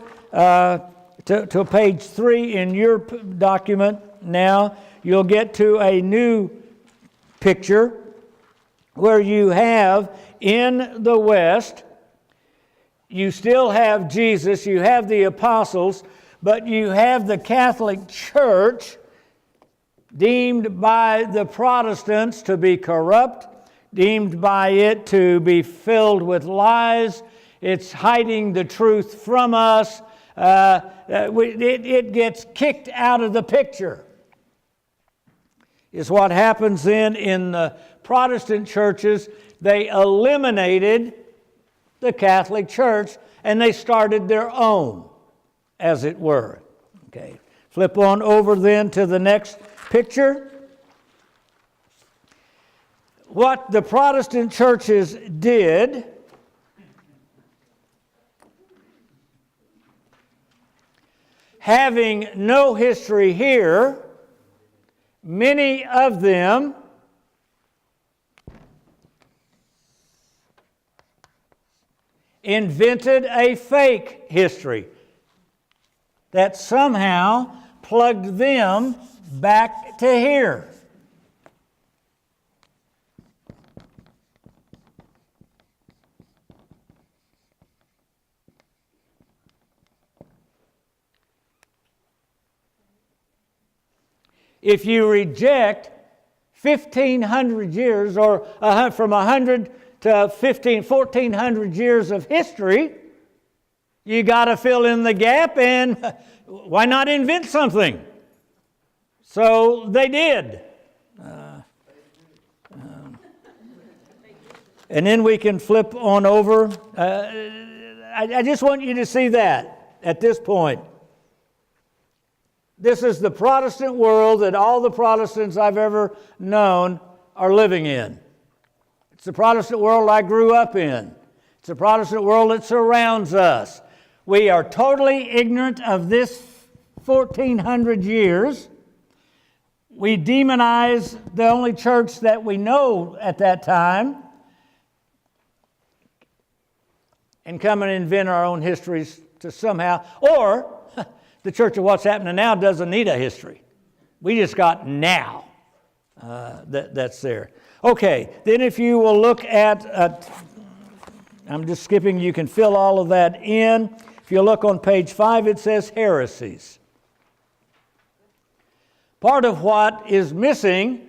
S1: to page 3 in your document now, you'll get to a new picture where you have in the West, you still have Jesus, you have the apostles, but you have the Catholic Church deemed by the Protestants to be corrupt, deemed by it to be filled with lies. It's hiding the truth from us. It gets kicked out of the picture. Is what happens then in the Protestant churches. They eliminated the Catholic Church and they started their own, as it were. Okay. Flip on over then to the next picture. What the Protestant churches did, having no history here, many of them invented a fake history that somehow plugged them back to here. If you reject 1,500 years or from 100 to 1,400 years of history, you got to fill in the gap, and why not invent something? So they did. And then we can flip on over. I just want you to see that at this point. This is the Protestant world that all the Protestants I've ever known are living in. It's the Protestant world I grew up in. It's the Protestant world that surrounds us. We are totally ignorant of this 1,400 years. We demonize the only church that we know at that time and come and invent our own histories to somehow, or the church of what's happening now doesn't need a history. We just got now that's there. Okay, then if you will look at, I'm just skipping, you can fill all of that in. If you look on page 5, it says heresies. Part of what is missing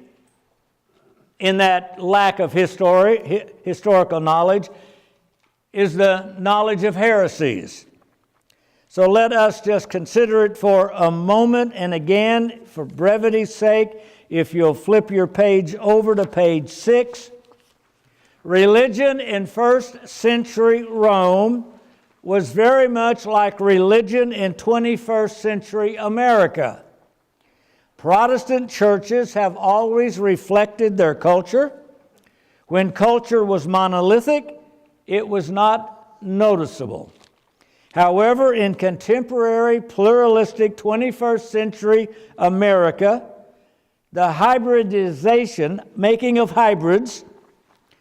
S1: in that lack of historical knowledge is the knowledge of heresies. So let us just consider it for a moment, and again, for brevity's sake, if you'll flip your page over to page 6. Religion in first century Rome was very much like religion in 21st century America. Protestant churches have always reflected their culture. When culture was monolithic, it was not noticeable. However, in contemporary, pluralistic 21st century America, the hybridization, making of hybrids,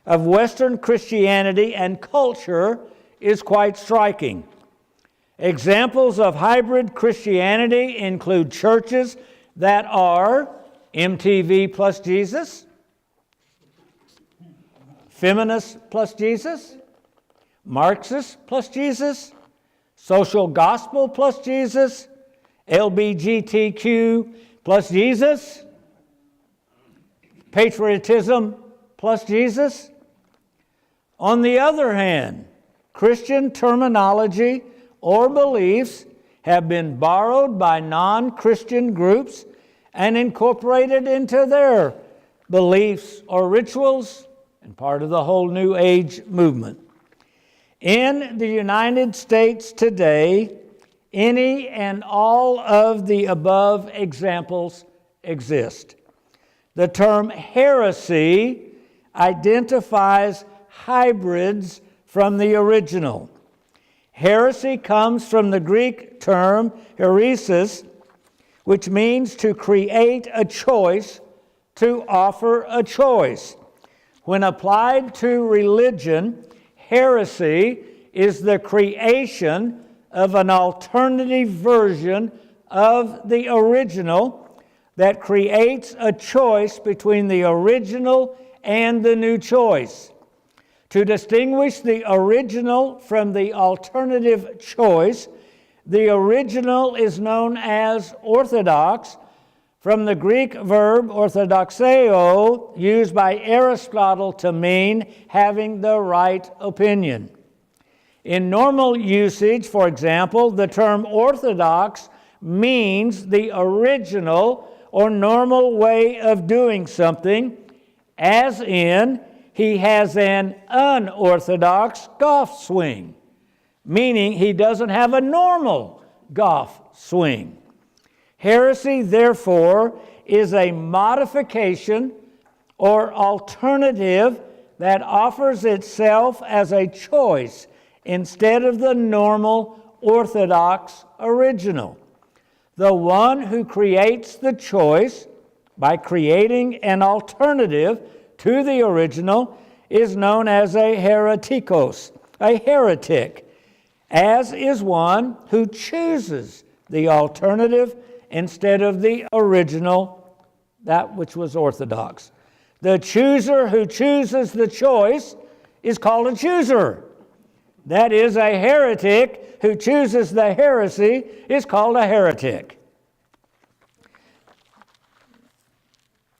S1: of Western Christianity and culture is quite striking. Examples of hybrid Christianity include churches that are MTV plus Jesus, feminist plus Jesus, Marxist plus Jesus, social gospel plus Jesus, LGBTQ plus Jesus, patriotism plus Jesus. On the other hand, Christian terminology or beliefs have been borrowed by non-Christian groups and incorporated into their beliefs or rituals, and part of the whole New Age movement. In the United States today, any and all of the above examples exist. The term heresy identifies hybrids from the original. Heresy comes from the Greek term heresis, which means to create a choice, to offer a choice. When applied to religion, heresy is the creation of an alternative version of the original that creates a choice between the original and the new choice. To distinguish the original from the alternative choice, the original is known as orthodox, from the Greek verb orthodoxeo, used by Aristotle to mean having the right opinion. In normal usage, for example, the term orthodox means the original or normal way of doing something, as in, he has an unorthodox golf swing, meaning he doesn't have a normal golf swing. Heresy, therefore, is a modification or alternative that offers itself as a choice instead of the normal orthodox original. The one who creates the choice by creating an alternative to the original is known as a heretikos, a heretic, as is one who chooses the alternative instead of the original, that which was orthodox. The chooser who chooses the choice is called a chooser. That is, a heretic who chooses the heresy is called a heretic.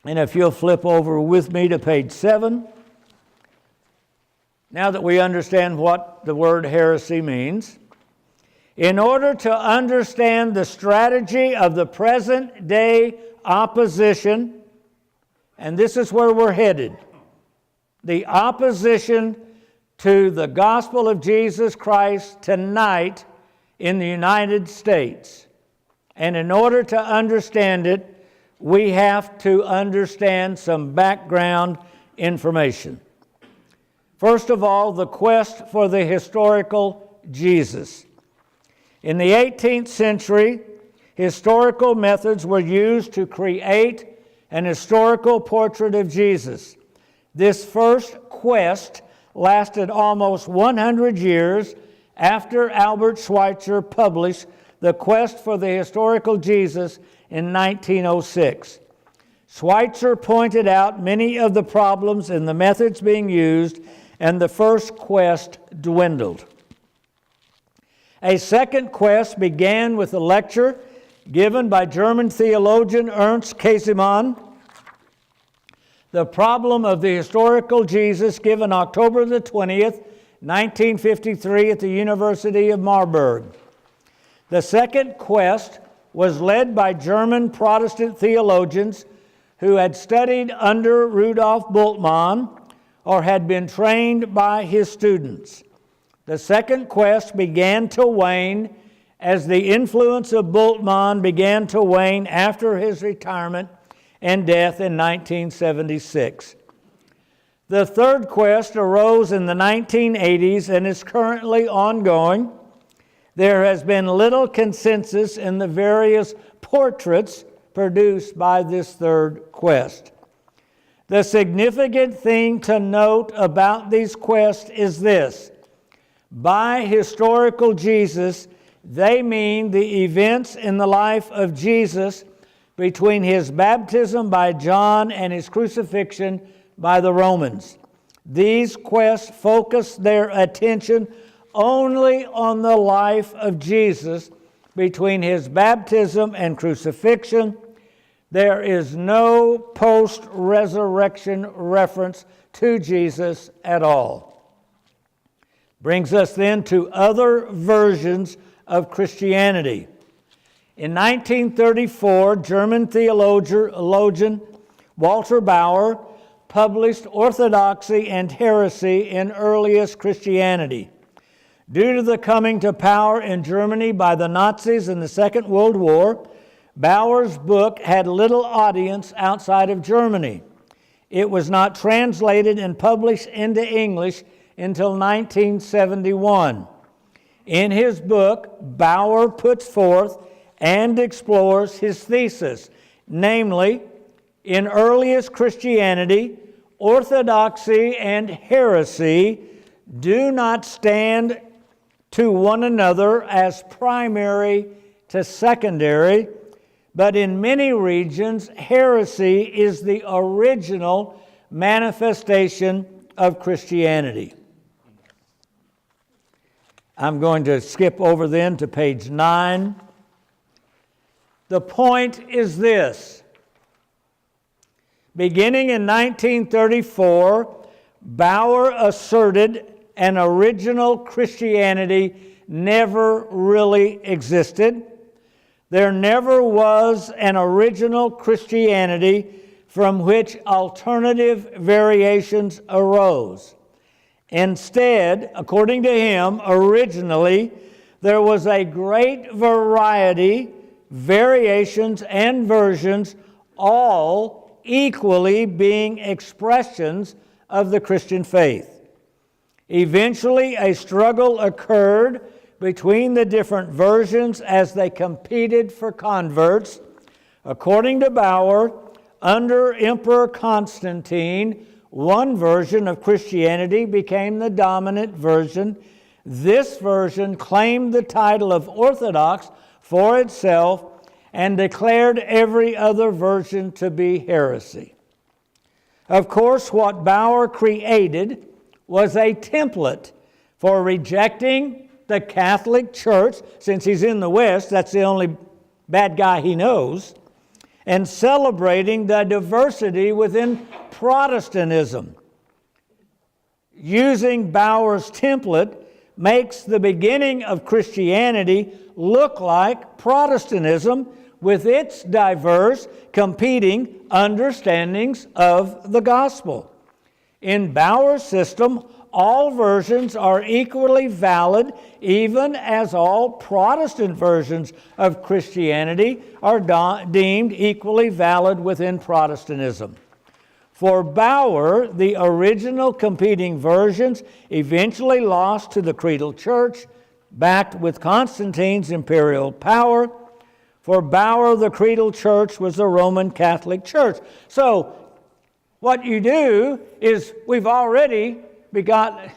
S1: And if you'll flip over with me to page 7, now that we understand what the word heresy means, in order to understand the strategy of the present day opposition, and this is where we're headed, the opposition to the gospel of Jesus Christ tonight in the United States. And in order to understand it, we have to understand some background information. First of all, the quest for the historical Jesus. In the 18th century, historical methods were used to create an historical portrait of Jesus. This first quest lasted almost 100 years after Albert Schweitzer published The Quest for the Historical Jesus in 1906. Schweitzer pointed out many of the problems in the methods being used, and the first quest dwindled. A second quest began with a lecture given by German theologian Ernst Käsemann, The Problem of the Historical Jesus, given October the 20th, 1953 at the University of Marburg. The second quest was led by German Protestant theologians who had studied under Rudolf Bultmann or had been trained by his students. The second quest began to wane as the influence of Bultmann began to wane after his retirement and death in 1976. The third quest arose in the 1980s and is currently ongoing. There has been little consensus in the various portraits produced by this third quest. The significant thing to note about these quests is this: by historical Jesus, they mean the events in the life of Jesus between his baptism by John and his crucifixion by the Romans. These quests focus their attention only on the life of Jesus between his baptism and crucifixion. There is no post-resurrection reference to Jesus at all. Brings us then to other versions of Christianity. In 1934, German theologian Walter Bauer published Orthodoxy and Heresy in Earliest Christianity. Due to the coming to power in Germany by the Nazis in the Second World War, Bauer's book had little audience outside of Germany. It was not translated and published into English until 1971. In his book, Bauer puts forth and explores his thesis, namely, in earliest Christianity, orthodoxy and heresy do not stand to one another as primary to secondary, but in many regions, heresy is the original manifestation of Christianity. I'm going to skip over then to page 9. The point is this: beginning in 1934, Bauer asserted an original Christianity never really existed. There never was an original Christianity from which alternative variations arose. Instead, according to him, originally, there was a great variety, variations, and versions, all equally being expressions of the Christian faith. Eventually, a struggle occurred between the different versions as they competed for converts. According to Bauer, under Emperor Constantine, one version of Christianity became the dominant version. This version claimed the title of Orthodox for itself and declared every other version to be heresy. Of course, what Bauer created was a template for rejecting the Catholic Church, since he's in the West, that's the only bad guy he knows, and celebrating the diversity within Protestantism. using Bauer's template makes the beginning of Christianity look like Protestantism with its diverse, competing understandings of the gospel. In Bauer's system, all versions are equally valid, even as all Protestant versions of Christianity are deemed equally valid within Protestantism. For Bauer, the original competing versions eventually lost to the Creedal Church, backed with Constantine's imperial power. For Bauer, the Creedal Church was the Roman Catholic Church. So, what you do is, we've already begot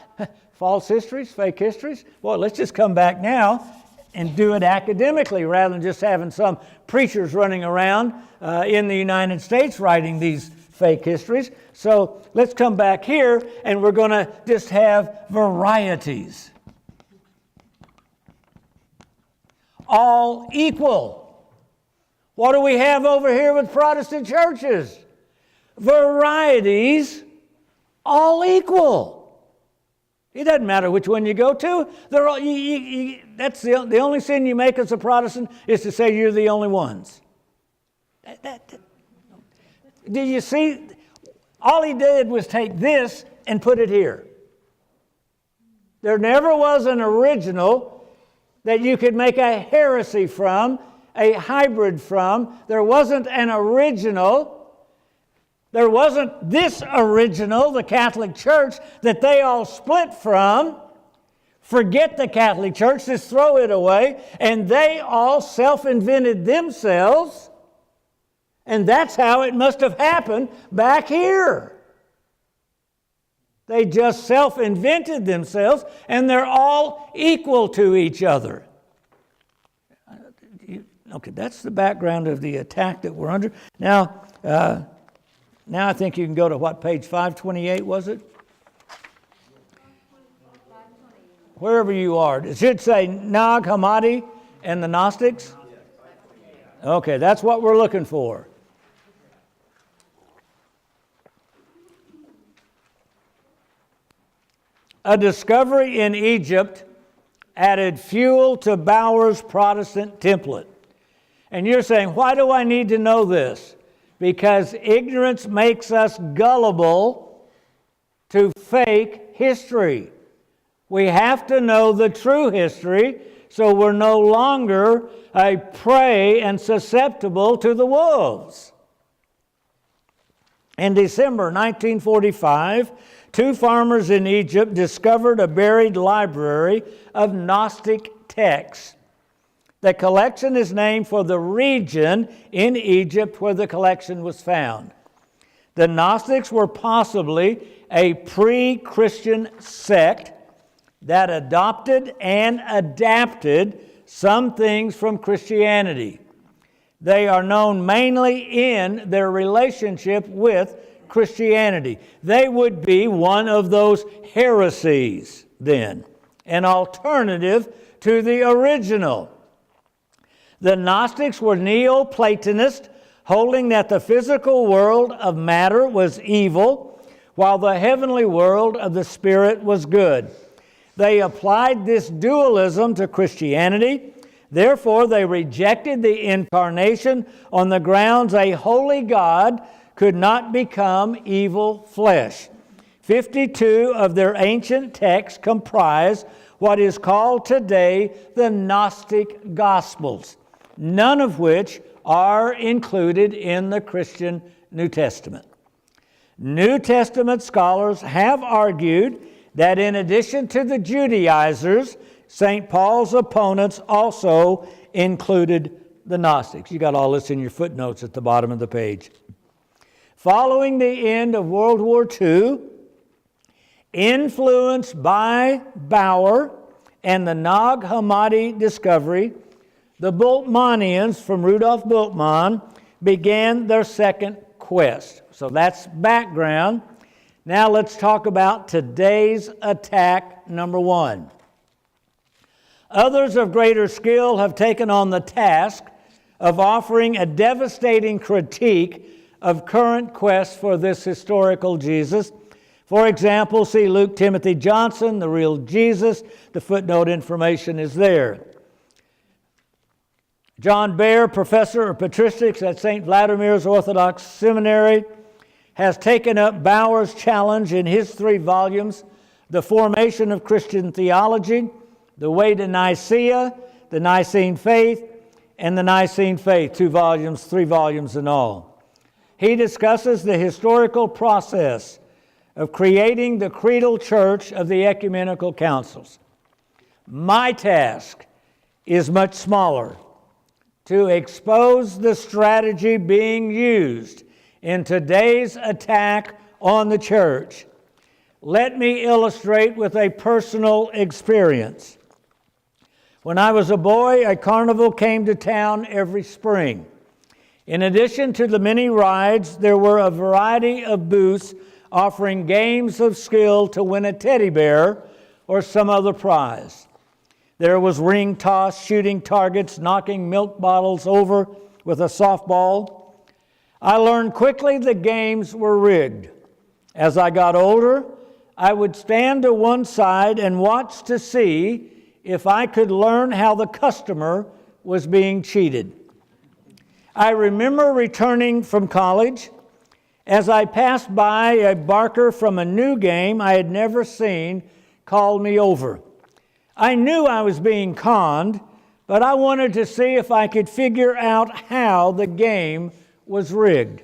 S1: false histories, fake histories. Well, let's just come back now and do it academically rather than just having some preachers running around in the United States writing these fake histories. So let's come back here and we're going to just have varieties. All equal. What do we have over here with Protestant churches? Varieties, all equal. It doesn't matter which one you go to. They're all, that's the only sin you make as a Protestant is to say you're the only ones. Do you see? All he did was take this and put it here. There never was an original that you could make a heresy from, a hybrid from. There wasn't an original. There wasn't this original, the Catholic Church, that they all split from. Forget the Catholic Church, just throw it away. And they all self-invented themselves. And that's how it must have happened back here. They just self-invented themselves, and they're all equal to each other. Okay, that's the background of the attack that we're under. Now I think you can go to what, page 528, was it? Wherever you are. It should say Nag Hammadi and the Gnostics. Okay, that's what we're looking for. A discovery in Egypt added fuel to Bauer's Protestant template. And you're saying, why do I need to know this? Because ignorance makes us gullible to fake history. We have to know the true history so we're no longer a prey and susceptible to the wolves. In December 1945, two farmers in Egypt discovered a buried library of Gnostic texts. The collection is named for the region in Egypt where the collection was found. The Gnostics were possibly a pre-Christian sect that adopted and adapted some things from Christianity. They are known mainly in their relationship with Christianity. They would be one of those heresies then, an alternative to the original. The Gnostics were Neoplatonists, holding that the physical world of matter was evil, while the heavenly world of the spirit was good. They applied this dualism to Christianity. Therefore, they rejected the incarnation on the grounds a holy God could not become evil flesh. 52 of their ancient texts comprise what is called today the Gnostic Gospels, none of which are included in the Christian New Testament. New Testament scholars have argued that in addition to the Judaizers, St. Paul's opponents also included the Gnostics. You got all this in your footnotes at the bottom of the page. Following the end of World War II, influenced by Bauer and the Nag Hammadi discovery, the Bultmannians from Rudolf Bultmann began their second quest. So that's background. Now let's talk about today's attack number one. Others of greater skill have taken on the task of offering a devastating critique of current quests for this historical Jesus. For example, see Luke Timothy Johnson, The Real Jesus. The footnote information is there. John Baer, professor of patristics at St. Vladimir's Orthodox Seminary, has taken up Bauer's challenge in his 3 volumes, The Formation of Christian Theology, The Way to Nicaea, The Nicene Faith, and The Nicene Faith, 2 volumes, 3 volumes in all. He discusses the historical process of creating the creedal church of the ecumenical councils. My task is much smaller: to expose the strategy being used in today's attack on the church. Let me illustrate with a personal experience. When I was a boy, a carnival came to town every spring. In addition to the many rides, there were a variety of booths offering games of skill to win a teddy bear or some other prize. There was ring toss, shooting targets, knocking milk bottles over with a softball. I learned quickly the games were rigged. As I got older, I would stand to one side and watch to see if I could learn how the customer was being cheated. I remember returning from college. As I passed by, a barker from a new game I had never seen called me over. I knew I was being conned, but I wanted to see if I could figure out how the game was rigged.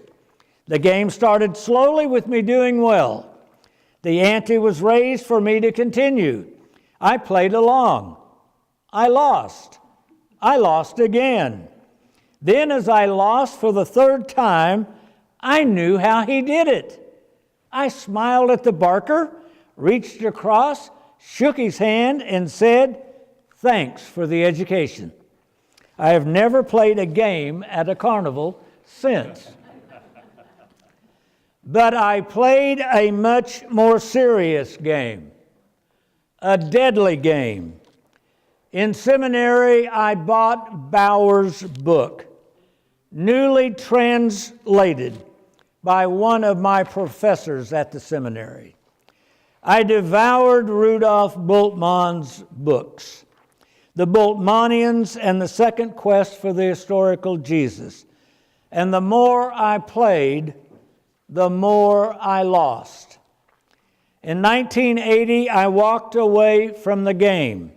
S1: The game started slowly with me doing well. The ante was raised for me to continue. I played along. I lost. I lost again. Then, as I lost for the 3rd time, I knew how he did it. I smiled at the barker, reached across, shook his hand, and said, "Thanks for the education." I have never played a game at a carnival since. But I played a much more serious game, a deadly game. In seminary, I bought Bauer's book, newly translated by one of my professors at the seminary. I devoured Rudolf Bultmann's books, The Bultmannians and the Second Quest for the Historical Jesus. And the more I played, the more I lost. In 1980, I walked away from the game.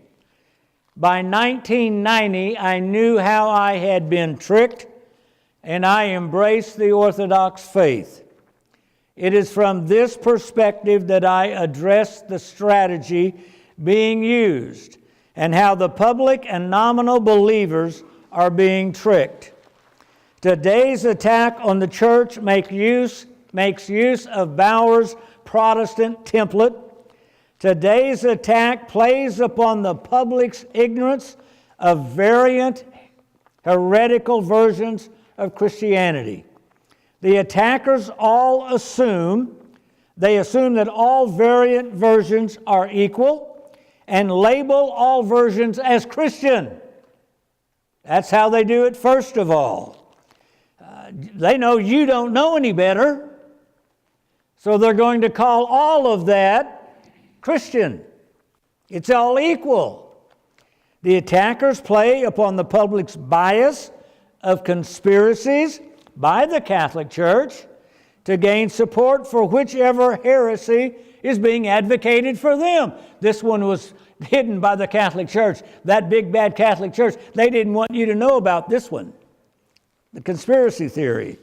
S1: By 1990, I knew how I had been tricked, and I embraced the Orthodox faith. It is from this perspective that I address the strategy being used and how the public and nominal believers are being tricked. Today's attack on the church makes use of Bauer's Protestant template. Today's attack plays upon the public's ignorance of variant, heretical versions of Christianity. The attackers all assume that all variant versions are equal and label all versions as Christian. That's how they do it, first of all. They know you don't know any better, so they're going to call all of that Christian. It's all equal. The attackers play upon the public's bias of conspiracies by the Catholic Church to gain support for whichever heresy is being advocated for them. This one was hidden by the Catholic Church. That big bad Catholic Church, they didn't want you to know about this one, the conspiracy theory.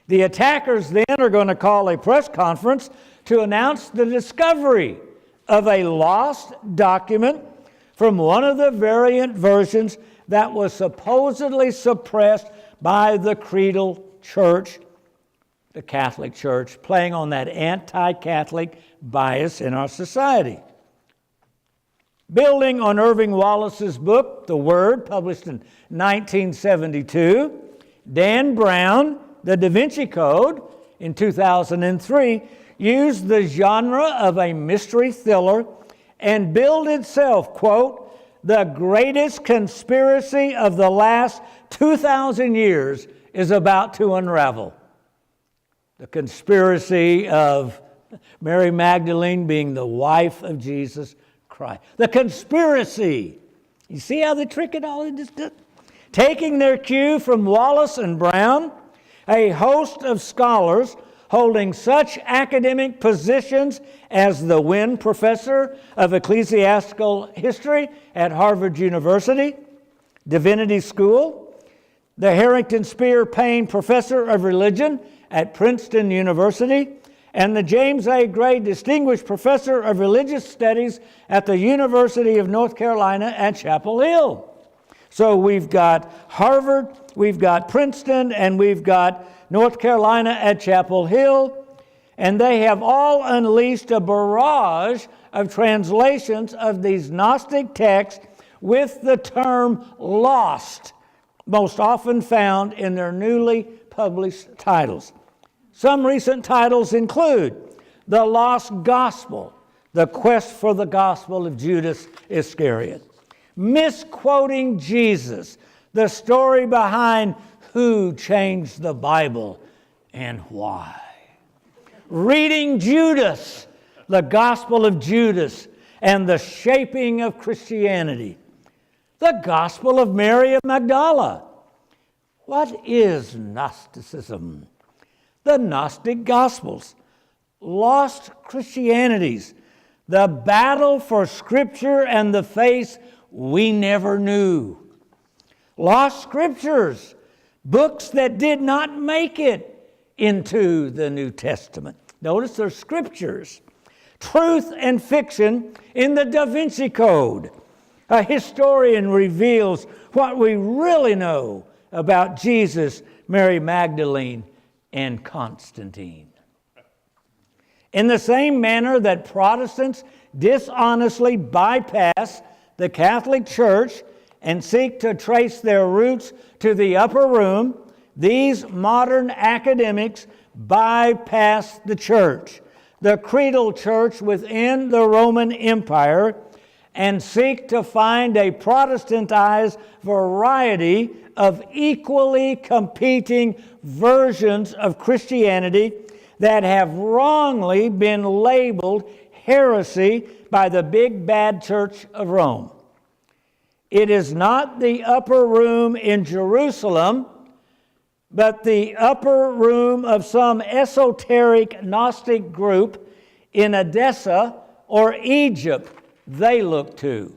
S1: The attackers then are going to call a press conference to announce the discovery of a lost document from one of the variant versions that was supposedly suppressed by the creedal church, the Catholic Church, playing on that anti-Catholic bias in our society. Building on Irving Wallace's book, The Word, published in 1972, Dan Brown, The Da Vinci Code, in 2003, used the genre of a mystery thriller and billed itself, quote, the greatest conspiracy of the last 2,000 years is about to unravel. The conspiracy of Mary Magdalene being the wife of Jesus Christ. The conspiracy. You see how they trick it all? Taking their cue from Wallace and Brown, a host of scholars holding such academic positions as the Wynne Professor of Ecclesiastical History at Harvard University, Divinity School, the Harrington Spear Payne Professor of Religion at Princeton University, and the James A. Gray Distinguished Professor of Religious Studies at the University of North Carolina at Chapel Hill. So we've got Harvard, we've got Princeton, and we've got North Carolina at Chapel Hill, and they have all unleashed a barrage of translations of these Gnostic texts with the term lost, most often found in their newly published titles. Some recent titles include The Lost Gospel, The Quest for the Gospel of Judas Iscariot, Misquoting Jesus, the story behind who changed the Bible and why. Reading Judas, the Gospel of Judas and the Shaping of Christianity. The Gospel of Mary of Magdala. What is Gnosticism? The Gnostic Gospels. Lost Christianities. The battle for Scripture and the faith we never knew. Lost Scriptures. Books that did not make it into the New Testament. Notice they're scriptures. Truth and fiction in the Da Vinci Code. A historian reveals what we really know about Jesus, Mary Magdalene, and Constantine. In the same manner that Protestants dishonestly bypass the Catholic Church and seek to trace their roots to the upper room, these modern academics bypass the church, the creedal church within the Roman Empire, and seek to find a Protestantized variety of equally competing versions of Christianity that have wrongly been labeled heresy by the big bad Church of Rome. It is not the upper room in Jerusalem, but the upper room of some esoteric Gnostic group in Edessa or Egypt they look to.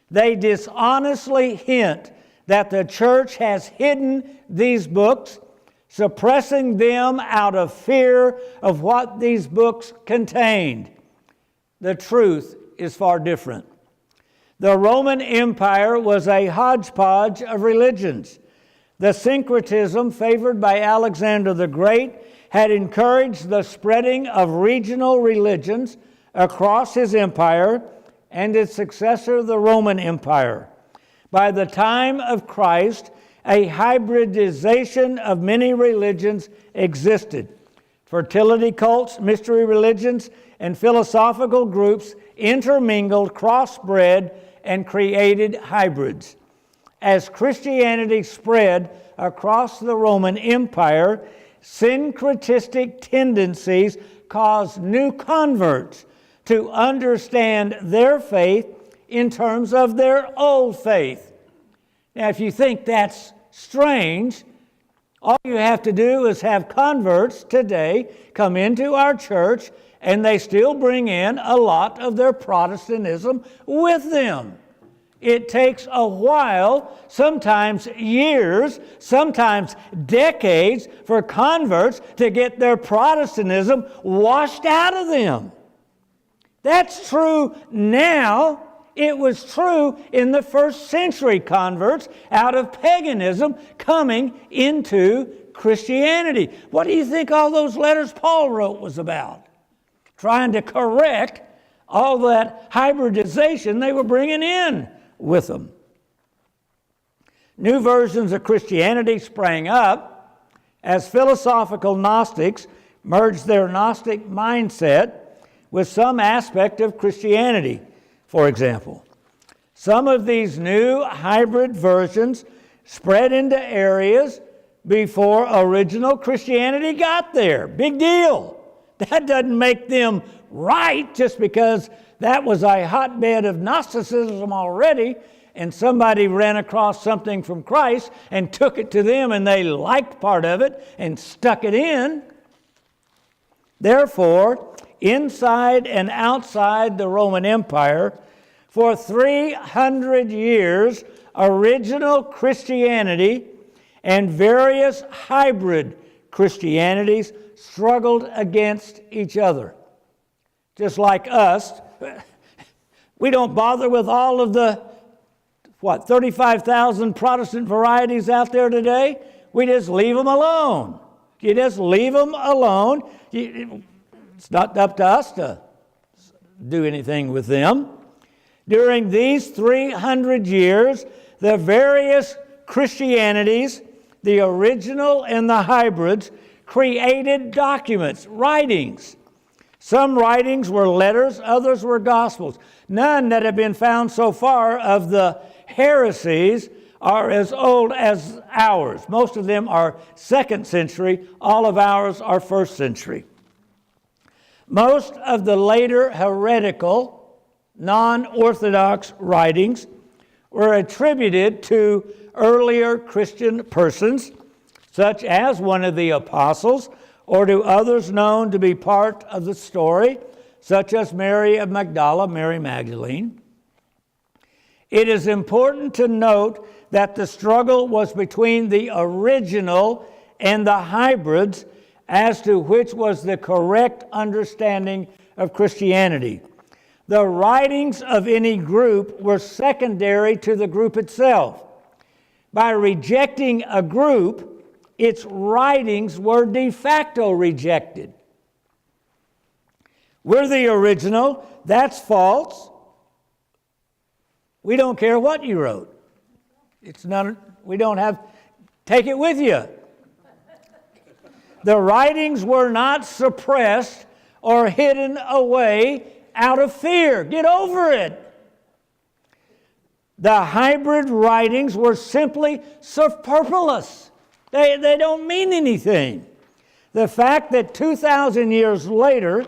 S1: They dishonestly hint that the church has hidden these books, suppressing them out of fear of what these books contained. The truth is far different. The Roman Empire was a hodgepodge of religions. The syncretism favored by Alexander the Great had encouraged the spreading of regional religions across his empire and its successor, the Roman Empire. By the time of Christ, a hybridization of many religions existed. Fertility cults, mystery religions, and philosophical groups intermingled, crossbred, and created hybrids. As Christianity spread across the Roman Empire, syncretistic tendencies caused new converts to understand their faith in terms of their old faith. Now, if you think that's strange, all you have to do is have converts today come into our church, and they still bring in a lot of their Protestantism with them. It takes a while, sometimes years, sometimes decades, for converts to get their Protestantism washed out of them. That's true now. It was true in the first century converts out of paganism coming into Christianity. What do you think all those letters Paul wrote was about? Trying to correct all that hybridization they were bringing in with them. New versions of Christianity sprang up as philosophical Gnostics merged their Gnostic mindset with some aspect of Christianity, for example. Some of these new hybrid versions spread into areas before original Christianity got there. Big deal. That doesn't make them right just because that was a hotbed of Gnosticism already, and somebody ran across something from Christ and took it to them, and they liked part of it and stuck it in. Therefore, inside and outside the Roman Empire, for 300 years, original Christianity and various hybrid Christianities struggled against each other. Just like us, we don't bother with all of the, 35,000 Protestant varieties out there today? We just leave them alone. You just leave them alone. It's not up to us to do anything with them. During these 300 years, the various Christianities, the original and the hybrids, created documents, writings. Some writings were letters, others were gospels. None that have been found so far of the heresies are as old as ours. Most of them are 2nd century. All of ours are 1st century. Most of the later heretical, non-Orthodox writings were attributed to earlier Christian persons, such as one of the apostles, or to others known to be part of the story, such as Mary of Magdala, Mary Magdalene. It is important to note that the struggle was between the original and the hybrids as to which was the correct understanding of Christianity. The writings of any group were secondary to the group itself. By rejecting a group, its writings were de facto rejected. We're the original. That's false. We don't care what you wrote. It's none. We don't have. Take it with you. The writings were not suppressed or hidden away out of fear. Get over it. The hybrid writings were simply superfluous. They don't mean anything. The fact that 2,000 years later,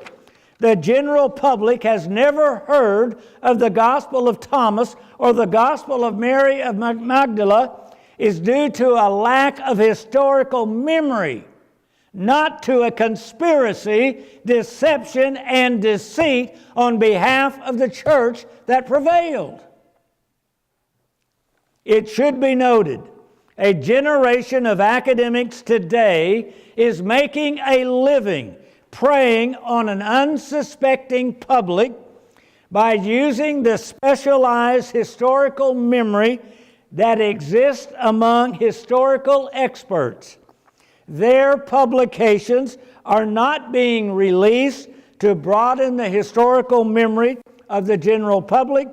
S1: the general public has never heard of the Gospel of Thomas or the Gospel of Mary of Magdala is due to a lack of historical memory, not to a conspiracy, deception, and deceit on behalf of the church that prevailed. It should be noted, a generation of academics today is making a living preying on an unsuspecting public by using the specialized historical memory that exists among historical experts. Their publications are not being released to broaden the historical memory of the general public,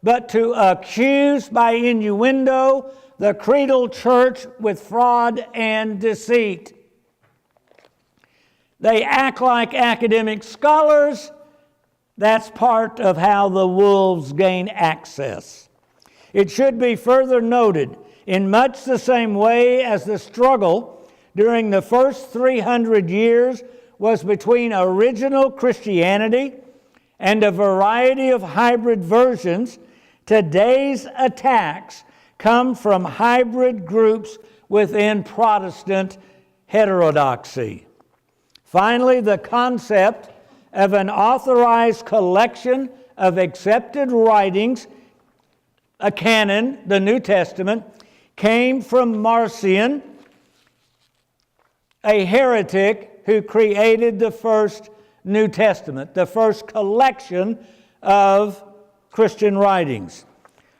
S1: but to accuse by innuendo the creedal church with fraud and deceit. They act like academic scholars. That's part of how the wolves gain access. It should be further noted, in much the same way as the struggle during the first 300 years was between original Christianity and a variety of hybrid versions, today's attacks come from hybrid groups within Protestant heterodoxy. Finally, the concept of an authorized collection of accepted writings, a canon, the New Testament, came from Marcion, a heretic who created the first New Testament, the first collection of Christian writings.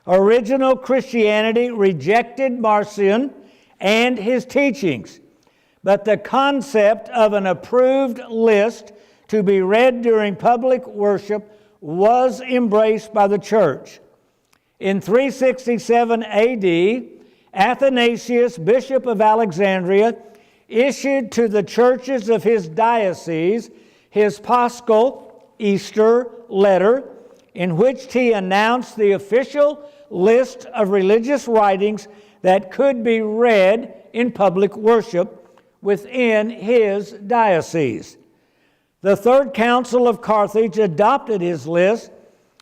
S1: Original Christianity rejected Marcion and his teachings, but the concept of an approved list to be read during public worship was embraced by the church. In 367 AD, Athanasius, Bishop of Alexandria, issued to the churches of his diocese his Paschal Easter letter, in which he announced the official list of religious writings that could be read in public worship within his diocese. The Third Council of Carthage adopted his list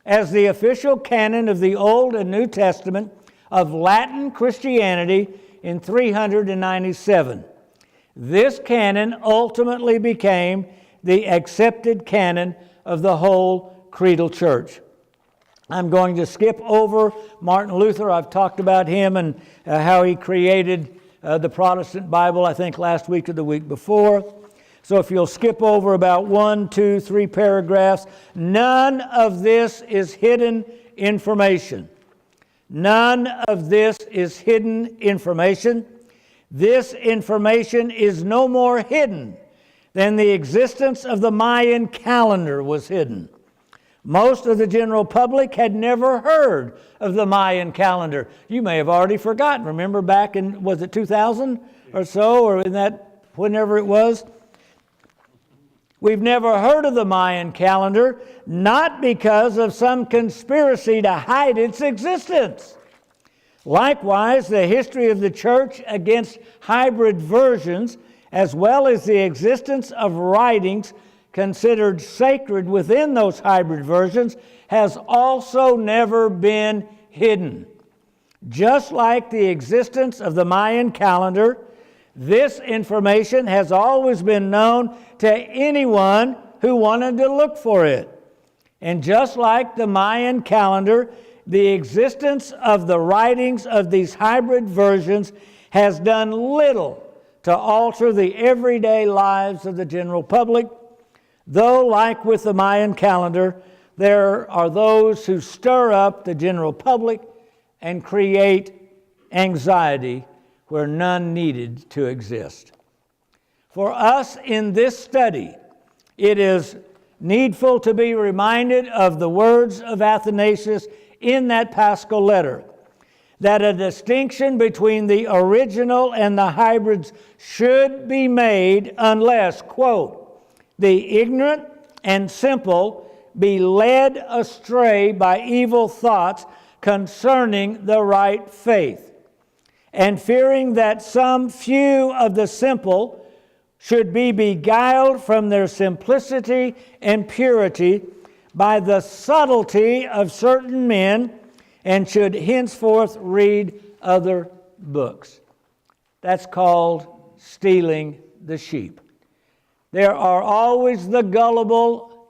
S1: as the official canon of the Old and New Testament of Latin Christianity in 397. This canon ultimately became the accepted canon of the whole creedal church. I'm going to skip over Martin Luther. I've talked about him and how he created the Protestant Bible, I think last week or the week before. So if you'll skip over about 1, 2, 3 paragraphs, none of this is hidden information. None of this is hidden information. This information is no more hidden than the existence of the Mayan calendar was hidden. Most of the general public had never heard of the Mayan calendar. You may have already forgotten. Remember back in, was it 2000 or so, or in that, whenever it was? We've never heard of the Mayan calendar, not because of some conspiracy to hide its existence. Likewise, the history of the church against hybrid versions, as well as the existence of writings considered sacred within those hybrid versions, has also never been hidden. Just like the existence of the Mayan calendar, this information has always been known to anyone who wanted to look for it. And just like the Mayan calendar, the existence of the writings of these hybrid versions has done little to alter the everyday lives of the general public, though, like with the Mayan calendar, there are those who stir up the general public and create anxiety where none needed to exist. For us in this study, it is needful to be reminded of the words of Athanasius in that Paschal letter, that a distinction between the original and the hybrids should be made unless, quote, the ignorant and simple be led astray by evil thoughts concerning the right faith, and fearing that some few of the simple should be beguiled from their simplicity and purity by the subtlety of certain men, and should henceforth read other books. That's called stealing the sheep. There are always the gullible.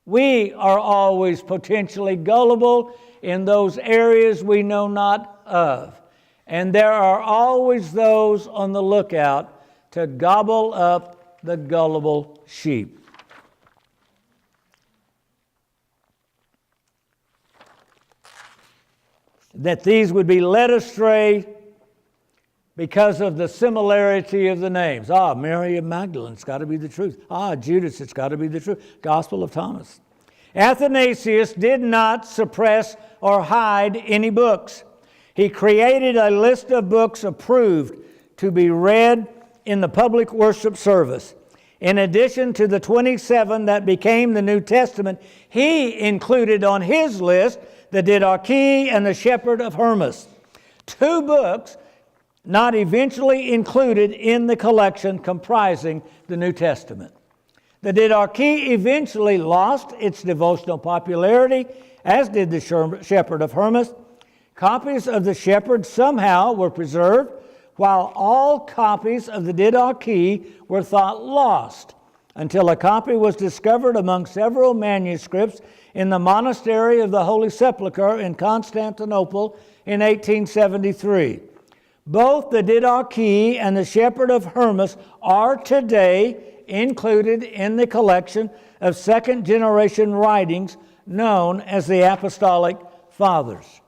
S1: We are always potentially gullible in those areas we know not of. And there are always those on the lookout to gobble up the gullible sheep. That these would be led astray because of the similarity of the names. Mary of Magdalene, it's got to be the truth. Judas, it's got to be the truth. Gospel of Thomas. Athanasius did not suppress or hide any books. He created a list of books approved to be read in the public worship service. In addition to the 27 that became the New Testament, he included on his list the Didache and the Shepherd of Hermas, 2 books not eventually included in the collection comprising the New Testament. The Didache eventually lost its devotional popularity, as did the Shepherd of Hermas. Copies of the Shepherd somehow were preserved, while all copies of the Didache were thought lost, until a copy was discovered among several manuscripts in the monastery of the Holy Sepulchre in Constantinople in 1873. Both the Didache and the Shepherd of Hermas are today included in the collection of second-generation writings known as the Apostolic Fathers.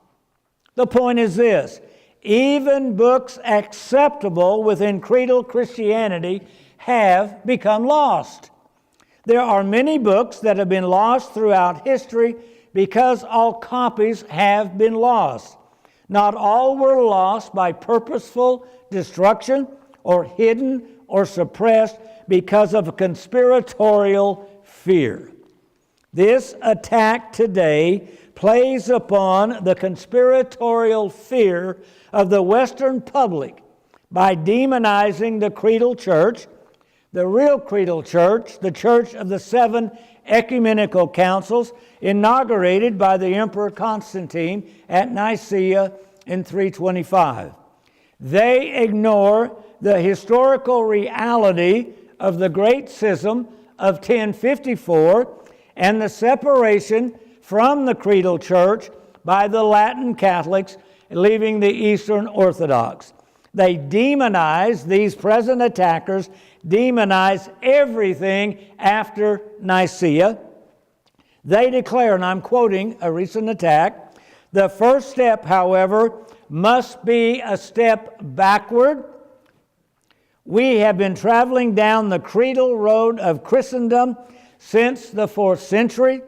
S1: The point is this: even books acceptable within creedal Christianity have become lost. There are many books that have been lost throughout history because all copies have been lost. Not all were lost by purposeful destruction or hidden or suppressed because of a conspiratorial fear. This attack today plays upon the conspiratorial fear of the Western public by demonizing the creedal church, The real creedal church, the church of the 7 ecumenical councils, inaugurated by the Emperor Constantine at Nicaea in 325. They ignore the historical reality of the Great Schism of 1054 and the separation from the creedal church by the Latin Catholics, leaving the Eastern Orthodox. They demonize, these present attackers demonize everything after Nicaea. They declare, and I'm quoting a recent attack, the first step, however, must be a step backward. We have been traveling down the creedal road of Christendom since the 4th century,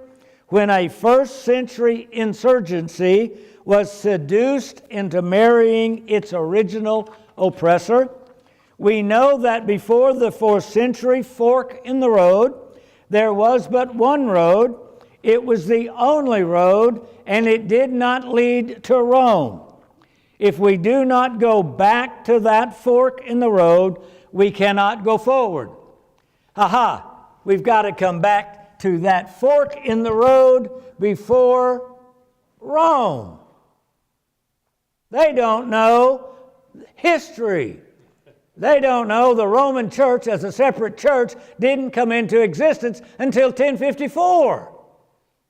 S1: when a 1st century insurgency was seduced into marrying its original oppressor. We know that before the 4th century fork in the road, there was but one road. It was the only road, and it did not lead to Rome. If we do not go back to that fork in the road, we cannot go forward. We've got to come back to that fork in the road before Rome. They don't know history. They don't know the Roman church as a separate church didn't come into existence until 1054.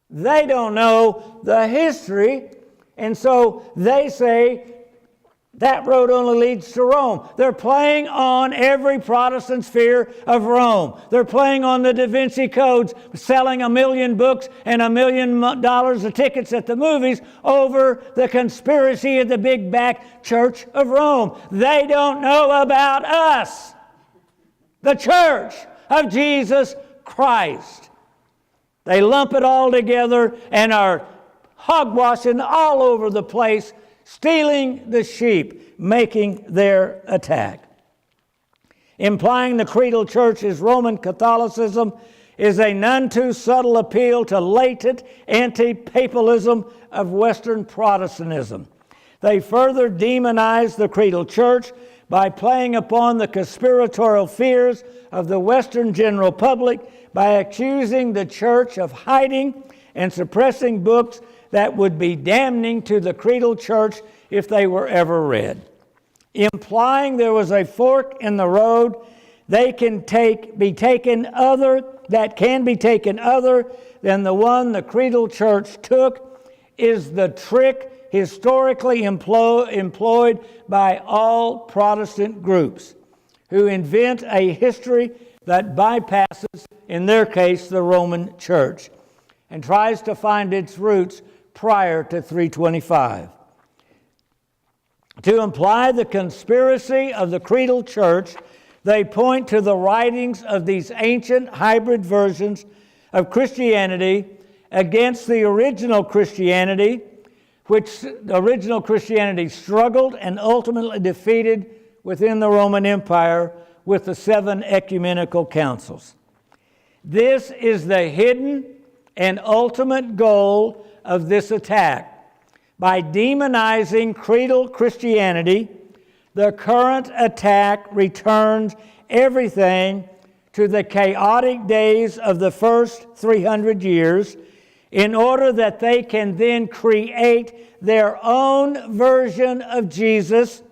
S1: They don't know the history, and so they say that road only leads to Rome. They're playing on every Protestant sphere of Rome. They're playing on the Da Vinci Codes, selling 1 million books and $1 million of tickets at the movies over the conspiracy of the big back Church of Rome. They don't know about us, the Church of Jesus Christ. They lump it all together and are hogwashing all over the place, stealing the sheep, making their attack. Implying the creedal church is Roman Catholicism is a none too subtle appeal to latent anti-papalism of Western Protestantism. They further demonize the creedal church by playing upon the conspiratorial fears of the Western general public by accusing the church of hiding and suppressing books that would be damning to the creedal church if they were ever read. Implying there was a fork in the road that can be taken other than the one the creedal church took is the trick historically employed by all Protestant groups who invent a history that bypasses, in their case, the Roman church and tries to find its roots prior to 325. To imply the conspiracy of the creedal church, they point to the writings of these ancient hybrid versions of Christianity against the original Christianity, which the original Christianity struggled and ultimately defeated within the Roman Empire with the 7 ecumenical councils. This is the hidden and ultimate goal of this attack. By demonizing creedal Christianity, the current attack returns everything to the chaotic days of the first 300 years in order that they can then create their own version of Jesus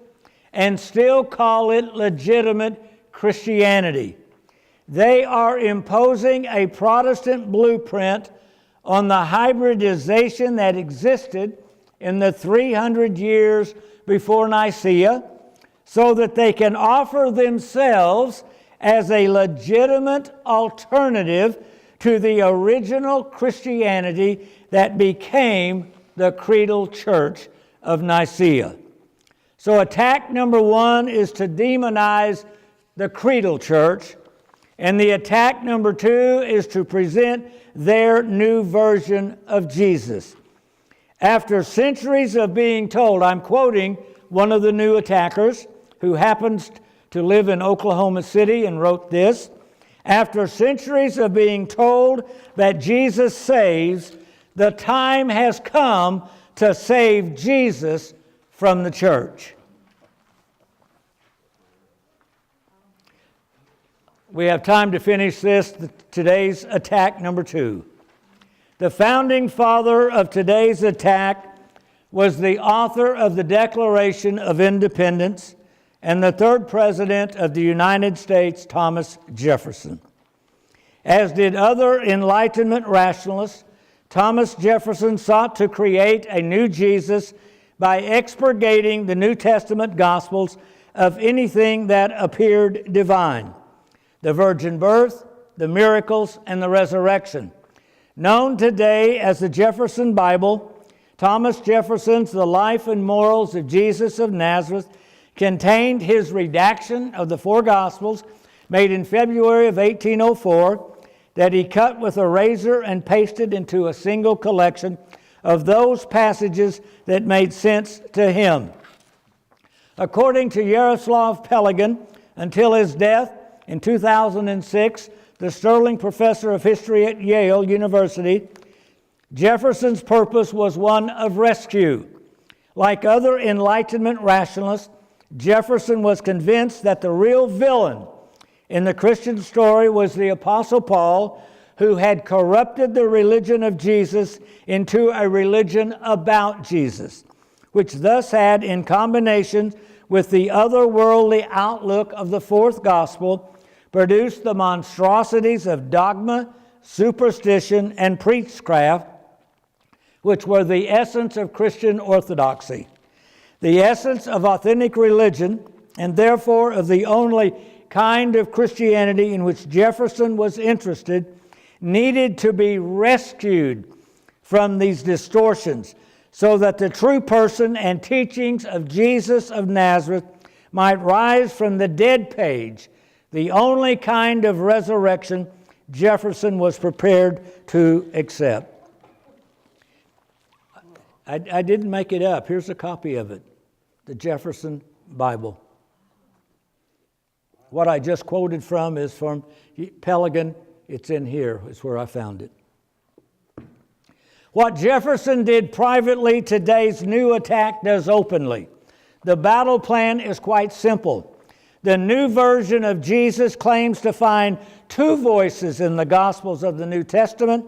S1: and still call it legitimate Christianity. They are imposing a Protestant blueprint on the hybridization that existed in the 300 years before Nicaea, so that they can offer themselves as a legitimate alternative to the original Christianity that became the creedal church of Nicaea. So attack number 1 is to demonize the creedal church, and the attack number 2 is to present their new version of Jesus. After centuries of being told, I'm quoting one of the new attackers who happens to live in Oklahoma City and wrote this, after centuries of being told that Jesus saves, the time has come to save Jesus from the church. we have time to finish this, today's attack number 2. The founding father of today's attack was the author of the Declaration of Independence and the third president of the United States, Thomas Jefferson. As did other Enlightenment rationalists, Thomas Jefferson sought to create a new Jesus by expurgating the New Testament Gospels of anything that appeared divine: the virgin birth, the miracles, and the resurrection. Known today as the Jefferson Bible, Thomas Jefferson's The Life and Morals of Jesus of Nazareth contained his redaction of the 4 Gospels made in February of 1804 that he cut with a razor and pasted into a single collection of those passages that made sense to him. According to Yaroslav Pelikan, until his death in 2006, the Sterling Professor of History at Yale University, Jefferson's purpose was one of rescue. Like other Enlightenment rationalists, Jefferson was convinced that the real villain in the Christian story was the Apostle Paul, who had corrupted the religion of Jesus into a religion about Jesus, which thus had, in combination with the otherworldly outlook of the 4th Gospel, produced the monstrosities of dogma, superstition, and priestcraft, which were the essence of Christian orthodoxy. The essence of authentic religion, and therefore of the only kind of Christianity in which Jefferson was interested, needed to be rescued from these distortions so that the true person and teachings of Jesus of Nazareth might rise from the dead page, the only kind of resurrection Jefferson was prepared to accept. I didn't make it up. Here's a copy of it, the Jefferson Bible. What I just quoted from is from Pelikan. It's in here. It's where I found it. What Jefferson did privately, today's new attack does openly. The battle plan is quite simple. The new version of Jesus claims to find 2 voices in the Gospels of the New Testament: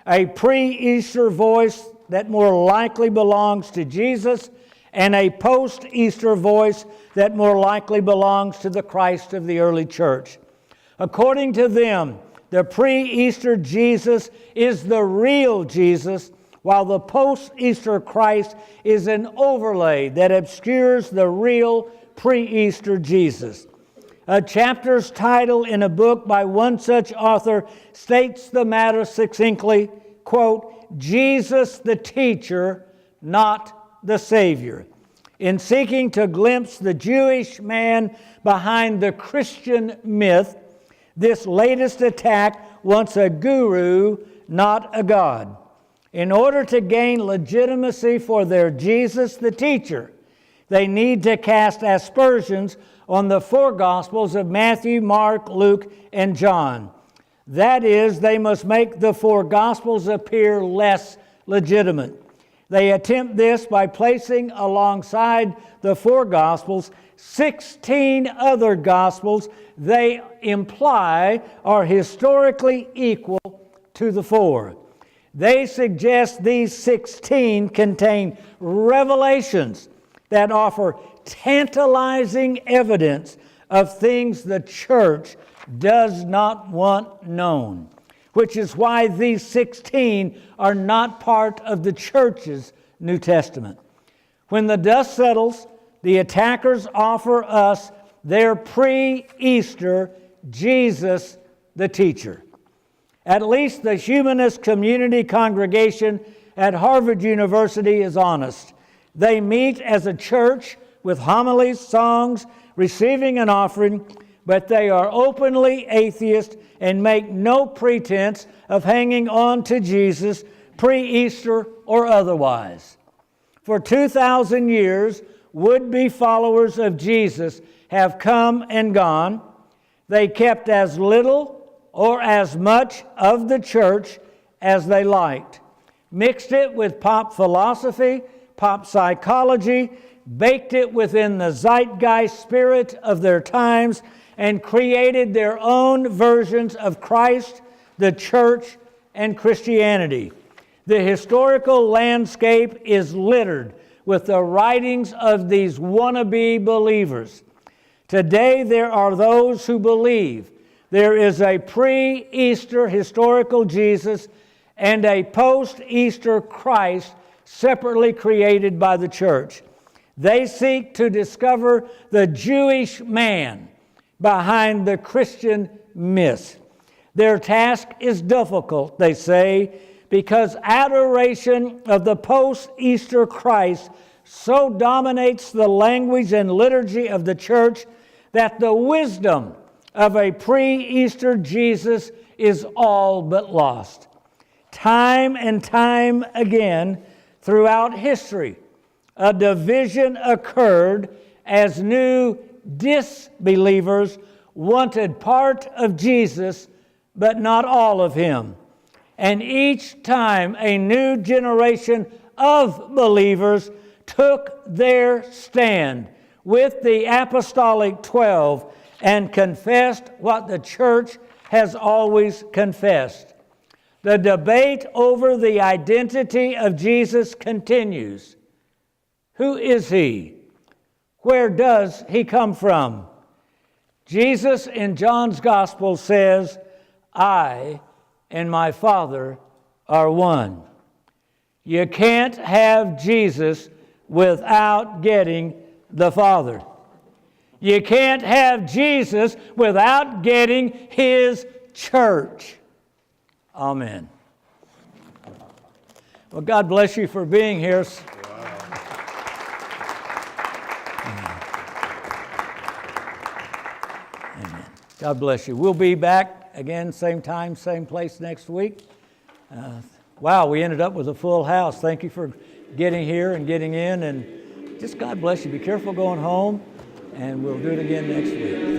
S1: a pre-Easter voice that more likely belongs to Jesus, and a post-Easter voice that more likely belongs to the Christ of the early church. According to them, the pre-Easter Jesus is the real Jesus, while the post-Easter Christ is an overlay that obscures the real pre-Easter Jesus. A chapter's title in a book by one such author states the matter succinctly, quote, "Jesus the teacher, not the Savior." In seeking to glimpse the Jewish man behind the Christian myth, this latest attack wants a guru, not a God. In order to gain legitimacy for their Jesus the teacher, they need to cast aspersions on the 4 Gospels of Matthew, Mark, Luke, and John. That is, they must make the 4 Gospels appear less legitimate. They attempt this by placing alongside the 4 Gospels 16 other Gospels they imply are historically equal to the 4. They suggest these 16 contain revelations that offer tantalizing evidence of things the church does not want known, which is why these 16 are not part of the church's New Testament. When the dust settles, the attackers offer us their pre-Easter Jesus the teacher. At least the humanist community congregation at Harvard University is honest. They meet as a church with homilies, songs, receiving an offering, but they are openly atheist and make no pretense of hanging on to Jesus, pre-Easter or otherwise. For 2,000 years, would-be followers of Jesus have come and gone. They kept as little or as much of the church as they liked, mixed it with pop philosophy, pop psychology, baked it within the zeitgeist spirit of their times, and created their own versions of Christ, the church, and Christianity. The historical landscape is littered with the writings of these wannabe believers. Today there are those who believe there is a pre-Easter historical Jesus and a post-Easter Christ separately created by the church. They seek to discover the Jewish man behind the Christian myth. Their task is difficult, they say, because adoration of the post-Easter Christ so dominates the language and liturgy of the church that the wisdom of a pre-Easter Jesus is all but lost. Time and time again throughout history, a division occurred as new disbelievers wanted part of Jesus, but not all of him. And each time a new generation of believers took their stand with the apostolic 12 and confessed what the church has always confessed. The debate over the identity of Jesus continues. Who is he? Where does he come from? Jesus in John's Gospel says, I and my Father are one. You can't have Jesus without getting the Father. You can't have Jesus without getting his church. Amen. Well, God bless you for being here. Amen. God bless you. We'll be back again, same time, same place next week. Wow, we ended up with a full house. Thank you for getting here and getting in. And just God bless you. Be careful going home. And we'll do it again next week.